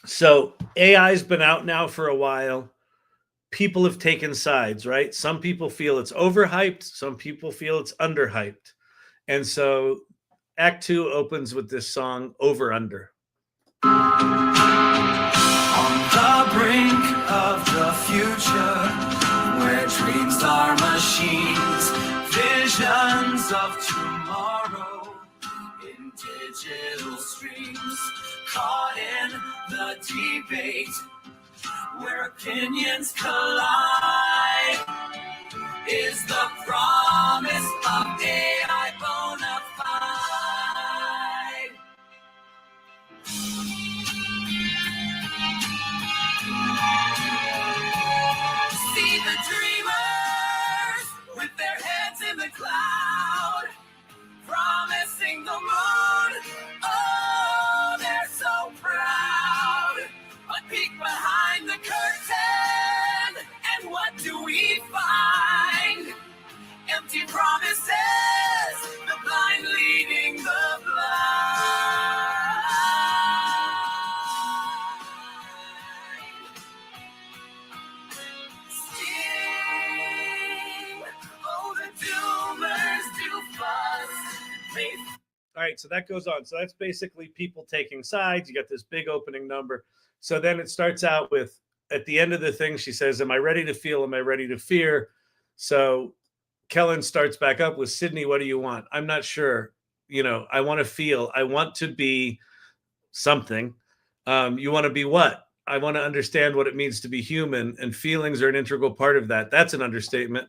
so AI's been out now for a while. People have taken sides, right? Some people feel it's overhyped. Some people feel it's underhyped. And so Act 2 opens with this song, Over Under. On the brink of the future, where dreams are machines, visions of tomorrow in digital streams, caught in the debate where opinions collide, is the promise of AI bona fide. See the dreamers with their heads in the cloud, promising the moon. Oh, they're so proud. But peek behind the curtain, and what do we find? Empty promises, the blind leading the blind. Sting, oh, the doomers do fuss. All right, so that goes on. So that's basically people taking sides. You got this big opening number. So then it starts out with, at the end of the thing, she says, am I ready to feel? Am I ready to fear? So Kellen starts back up with, Sydney, what do you want? I'm not sure. You know, I want to feel. I want to be something. You want to be what? I want to understand what it means to be human, and feelings are an integral part of that. That's an understatement.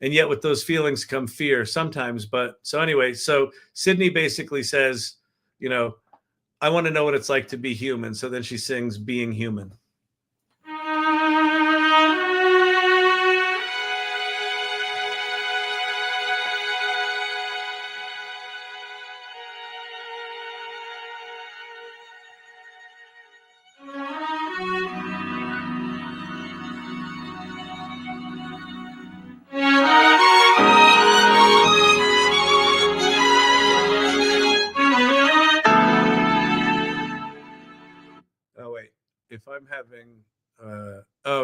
And yet with those feelings come fear sometimes. But so anyway, so Sydney basically says, you know, I want to know what it's like to be human. So then she sings Being Human. If I'm having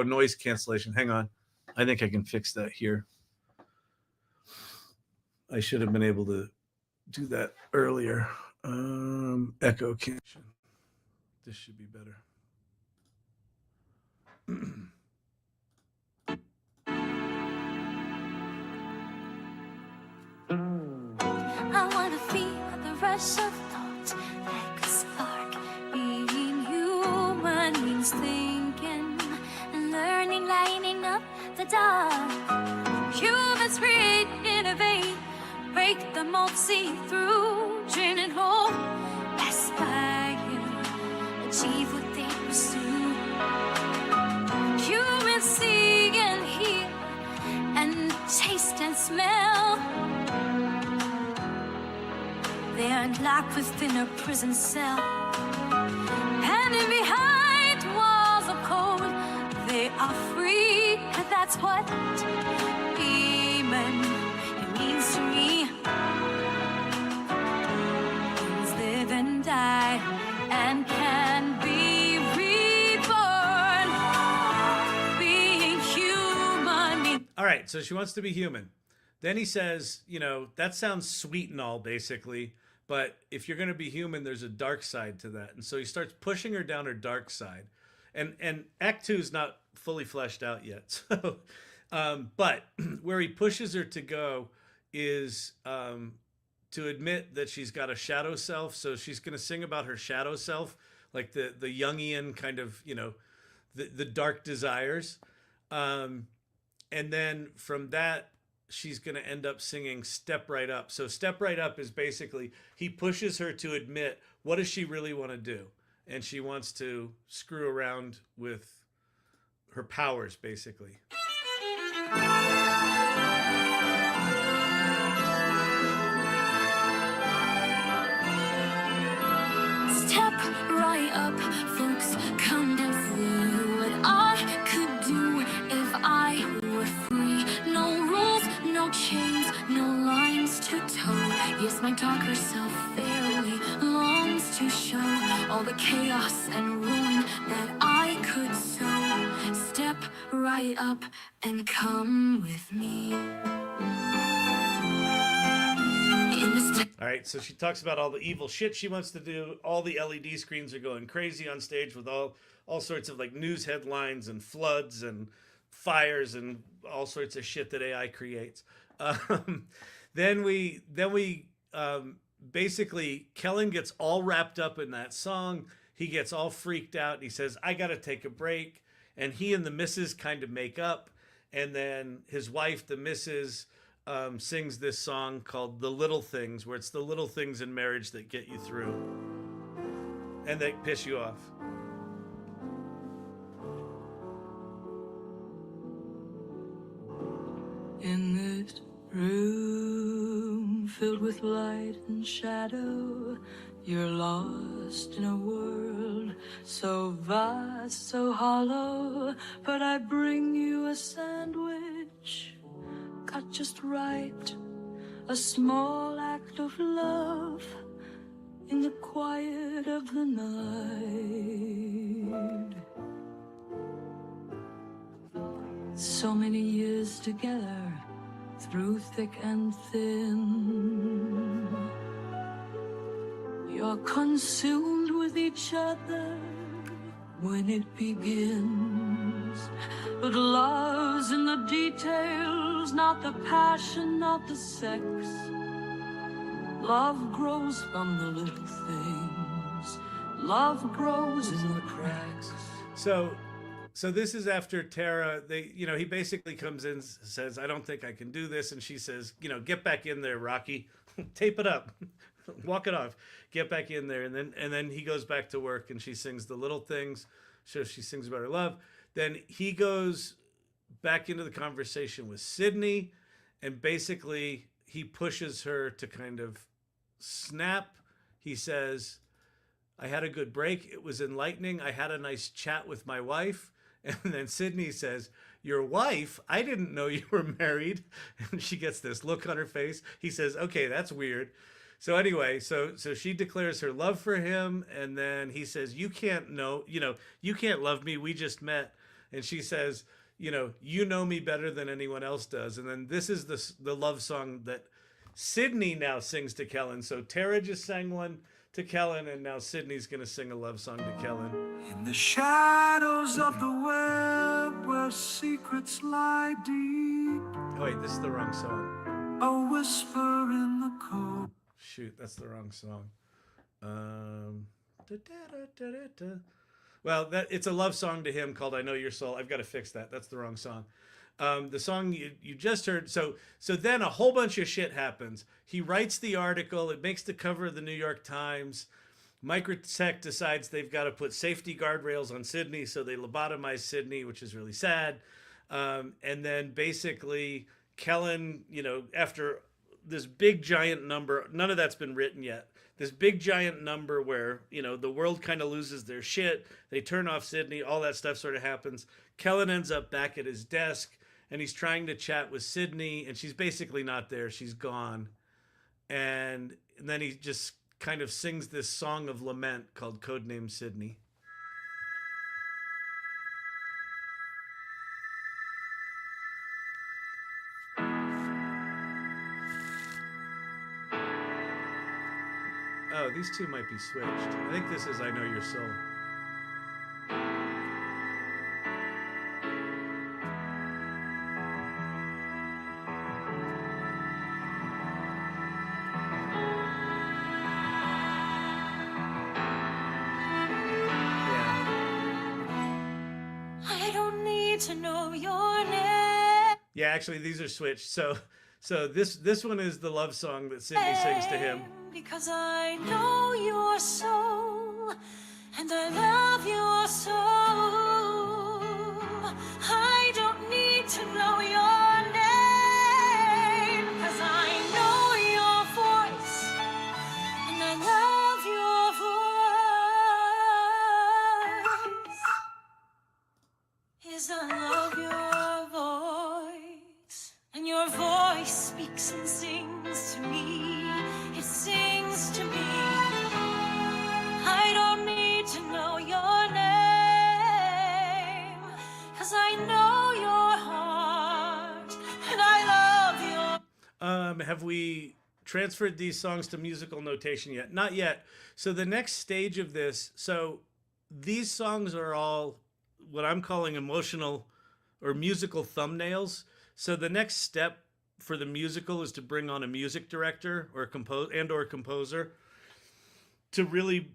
noise cancellation, hang on. I think I can fix that here. I should have been able to do that earlier. Echo cancellation. This should be better. I want to feel the rush of thought like a spark. Being human means thinking and learning, lining up the dark. Humans create, innovate, break the mold, see through, dream and hope, aspire, achieve what they pursue. Humans see and hear and taste and smell. They aren't locked within a prison cell, hiding behind walls of code. They are free, and that's what human it means to me. Humans live and die and can be reborn. Being human. All right, so she wants to be human. Then he says, you know, that sounds sweet and all, basically, but if you're going to be human, there's a dark side to that. And so he starts pushing her down her dark side. And Act 2 is not fully fleshed out yet. So, but where he pushes her to go is to admit that she's got a shadow self. So she's going to sing about her shadow self, like the Jungian kind of, you know, the dark desires. And then from that, she's going to end up singing Step Right Up. So Step Right Up is basically, he pushes her to admit, what does she really want to do? And she wants to screw around with her powers, basically. Step right up, folks, come and see what I could do if I were free. No rules, no chains, no lines to toe. Yes, my darker self fairly longs to show all the chaos and ruin that I could sow. Step right up and come with me. All right, so she talks about all the evil shit she wants to do. All the LED screens are going crazy on stage with all sorts of like news headlines and floods and fires and all sorts of shit that AI creates. Then we basically, Kellen gets all wrapped up in that song. He gets all freaked out and he says, I got to take a break. and he and the missus kind of make up, and then his wife, the missus, sings this song called "The Little Things," where it's the little things in marriage that get you through and that piss you off. In this room filled with light and shadow, you're lost in a world so vast, so hollow. But I bring you a sandwich cut just right, a small act of love in the quiet of the night. So many years together, through thick and thin, you're consumed with each other when it begins. But love's in the details, not the passion, not the sex. Love grows from the little things. Love grows in the cracks. So this is after Tara, he basically comes in, says, "I don't think I can do this." And she says, "Get back in there, Rocky. Tape it up. Walk it off. Get back in there." And then he goes back to work, and she sings "The Little Things." So she sings about her love. Then he goes back into the conversation with Sydney, and basically he pushes her to kind of snap. He says, "I had a good break. It was enlightening. I had a nice chat with my wife." And then Sydney says, "Your wife? I didn't know you were married." And she gets this look on her face. He says, "Okay, that's weird." So anyway, so she declares her love for him, and then he says, you can't love me. We just met." And she says, "You know me better than anyone else does." And then this is the love song that Sydney now sings to Kellen. So Tara just sang one to Kellen, and now Sydney's going to sing a love song to Kellen. In the shadows of the web where secrets lie deep. Oh wait, this is the wrong song. A whisper in the cold. Shoot, that's the wrong song. Well, it's a love song to him called "I Know Your Soul." I've got to fix that. That's the wrong song. The song you just heard. So then a whole bunch of shit happens. He writes the article. It makes the cover of the New York Times. Microtech decides they've got to put safety guardrails on Sydney, so they lobotomize Sydney, which is really sad. And then basically Kellen, after this big giant number, none of that's been written yet. This big giant number where, the world kind of loses their shit. They turn off Sydney. All that stuff sort of happens. Kellen ends up back at his desk, and he's trying to chat with Sydney, and she's basically not there. She's gone. And then he just kind of sings this song of lament called Codename Sydney. Oh, these two might be switched. I think this is "I Know Your Soul." To know your name. Yeah, actually, these are switched. So this one is the love song that Sydney sings to him. Because I know your soul, and I love your soul. I don't need to know your name, because I know your voice, and I love your voice. Yes, I love your voice, and your voice speaks and sings to me. It sings to me. I don't need to know your name, 'cause I know your heart, and I love your... Have we transferred these songs to musical notation yet? Not yet. So the next stage of this, so these songs are all what I'm calling emotional or musical thumbnails. So the next step for the musical is to bring on a music director or a composer to really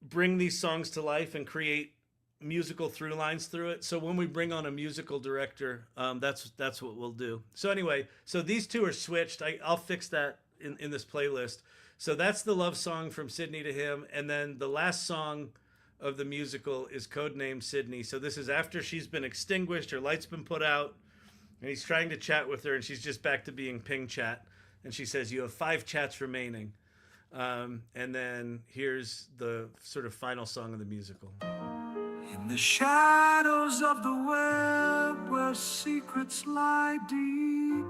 bring these songs to life and create musical through lines through it. So when we bring on a musical director, that's what we'll do. So anyway, so these two are switched. I'll fix that in this playlist. So that's the love song from Sydney to him, and then the last song of the musical is codenamed Sydney. So this is after she's been extinguished, her light's been put out, and he's trying to chat with her, and she's just back to being ping chat, and she says, "You have 5 chats remaining." And then here's the sort of final song of the musical. In the shadows of the web where secrets lie deep,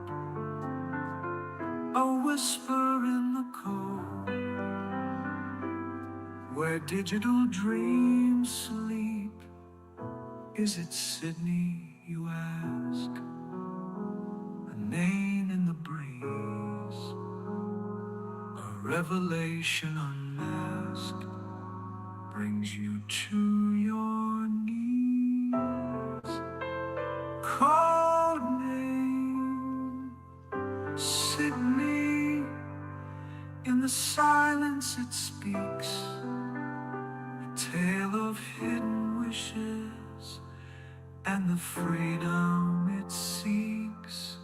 a whisper in the cold, where digital dreams sleep. Is it Sydney, you ask? A name in the breeze, a revelation unmasked, brings you to your knees. Code name Sydney, in the silence it speaks, a tale of hidden wishes and the freedom it seeks,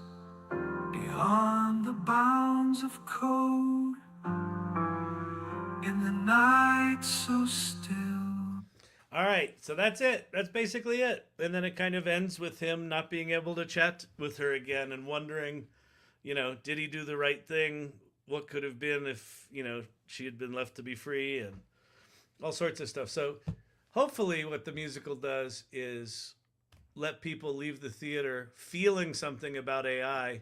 beyond the bounds of code, in the night so still. All right, so that's it. That's basically it. And then it kind of ends with him not being able to chat with her again and wondering, did he do the right thing? What could have been if, she had been left to be free, and all sorts of stuff. So hopefully what the musical does is let people leave the theater feeling something about AI,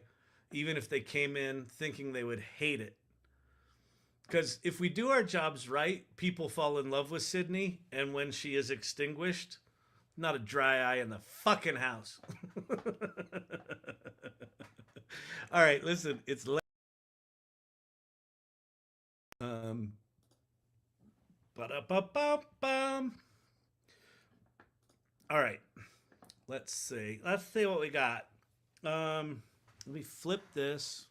even if they came in thinking they would hate it. Because if we do our jobs right, people fall in love with Sydney, and when she is extinguished, not a dry eye in the fucking house. All right, listen, it's ba-da-ba-ba-bum. All right, let's see what we got. Let me flip this.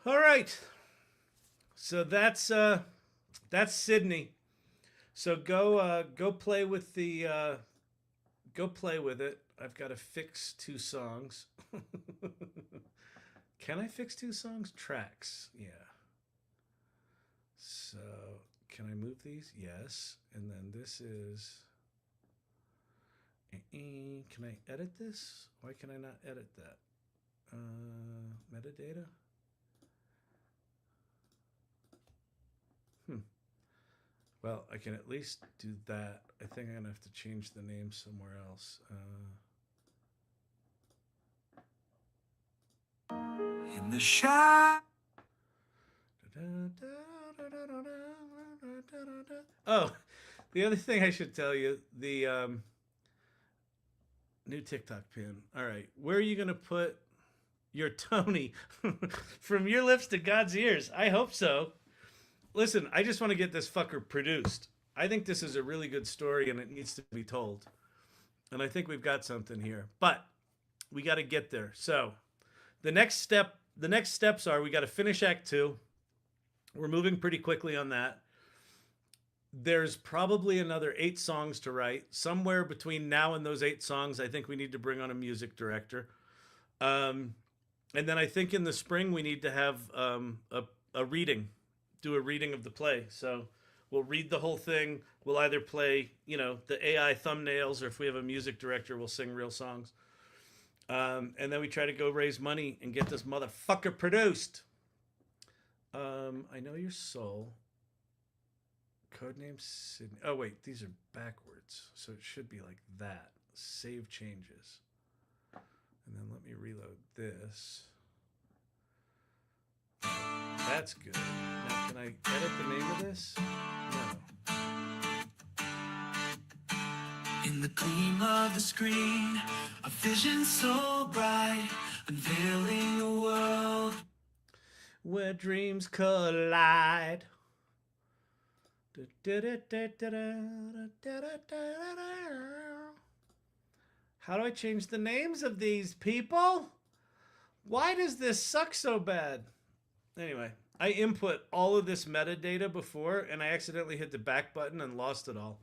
All right, so that's Sydney. So go play with the go play with it. I've got to fix 2 songs. Can I fix 2 songs? Tracks, yeah. So can I move these? Yes. And then this is. Can I edit this? Why can I not edit that? Metadata. Well, I can at least do that. I think I'm going to have to change the name somewhere else. In the shadow. Oh, the other thing I should tell you, the new TikTok pin. All right, where are you going to put your Tony? From your lips to God's ears. I hope so. Listen, I just want to get this fucker produced. I think this is a really good story and it needs to be told. And I think we've got something here. But we got to get there. So the next steps are we got to finish Act 2. We're moving pretty quickly on that. There's probably another 8 songs to write. Somewhere between now and those 8 songs, I think we need to bring on a music director. And then I think in the spring we need to have a reading. Do a reading of the play. So we'll read the whole thing. We'll either play, the AI thumbnails, or if we have a music director, we'll sing real songs. And then we try to go raise money and get this motherfucker produced. I know your soul. Codename Sydney. Oh, wait, these are backwards. So it should be like that. Save changes. And then let me reload this. That's good. Now, can I edit the name of this? No. In the gleam of the screen, a vision so bright, unveiling a world where dreams collide. How do I change the names of these people? Why does this suck so bad? Anyway, I input all of this metadata before, and I accidentally hit the back button and lost it all.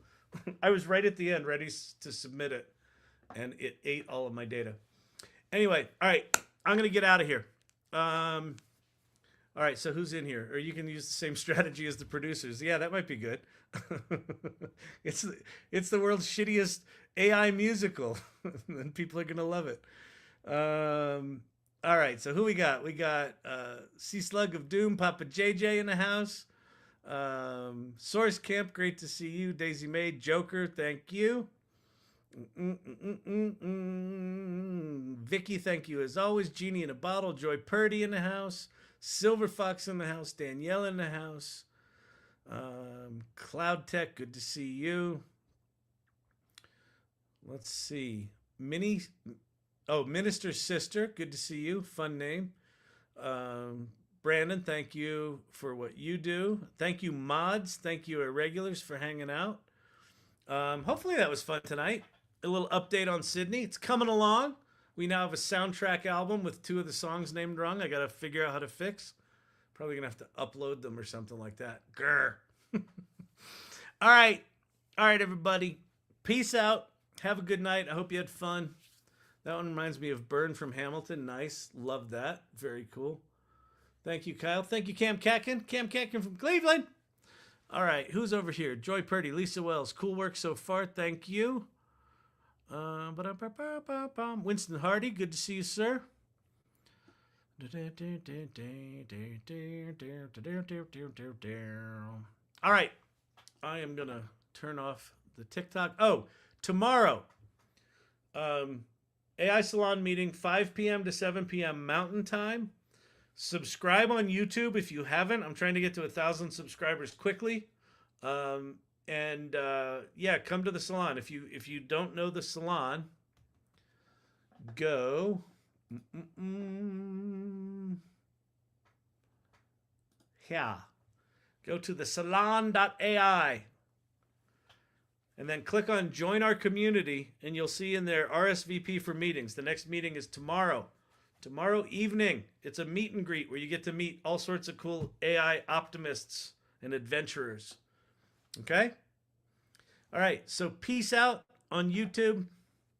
I was right at the end, ready to submit it, and it ate all of my data. Anyway, all right, I'm gonna get out of here. All right, so who's in here? Or you can use the same strategy as the producers. Yeah, that might be good. it's the world's shittiest AI musical, and people are gonna love it. All right, so who we got? We got Sea Slug of Doom, Papa JJ in the house. Source Camp, great to see you. Daisy Maid, Joker, thank you. Vicky, thank you as always. Genie in a Bottle, Joy Purdy in the house. Silver Fox in the house. Danielle in the house. Cloud Tech, good to see you. Let's see. Minister's Sister, good to see you. Fun name. Brandon, thank you for what you do. Thank you, mods. Thank you, irregulars, for hanging out. Hopefully that was fun tonight. A little update on Sydney. It's coming along. We now have a soundtrack album with 2 of the songs named wrong. I got to figure out how to fix. Probably going to have to upload them or something like that. Grr. All right. All right, everybody. Peace out. Have a good night. I hope you had fun. That one reminds me of Burn from Hamilton. Nice. Love that. Very cool. Thank you, Kyle. Thank you, Cam Catkin. Cam Catkin from Cleveland. All right. Who's over here? Joy Purdy, Lisa Wells. Cool work so far. Thank you. Winston Hardy. Good to see you, sir. All right. I am going to turn off the TikTok. Oh, tomorrow. AI Salon meeting, 5 p.m. to 7 p.m. Mountain Time. Subscribe on YouTube if you haven't. I'm trying to get to 1,000 subscribers quickly. Yeah, come to the salon. If you don't know the salon, go. Yeah. Go to the salon.ai. And then click on join our community, and you'll see in there RSVP for meetings. The next meeting is tomorrow. Tomorrow evening. It's a meet and greet where you get to meet all sorts of cool AI optimists and adventurers. Okay? All right. So peace out on YouTube.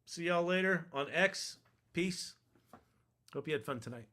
See y'all later on X. Peace. Hope you had fun tonight.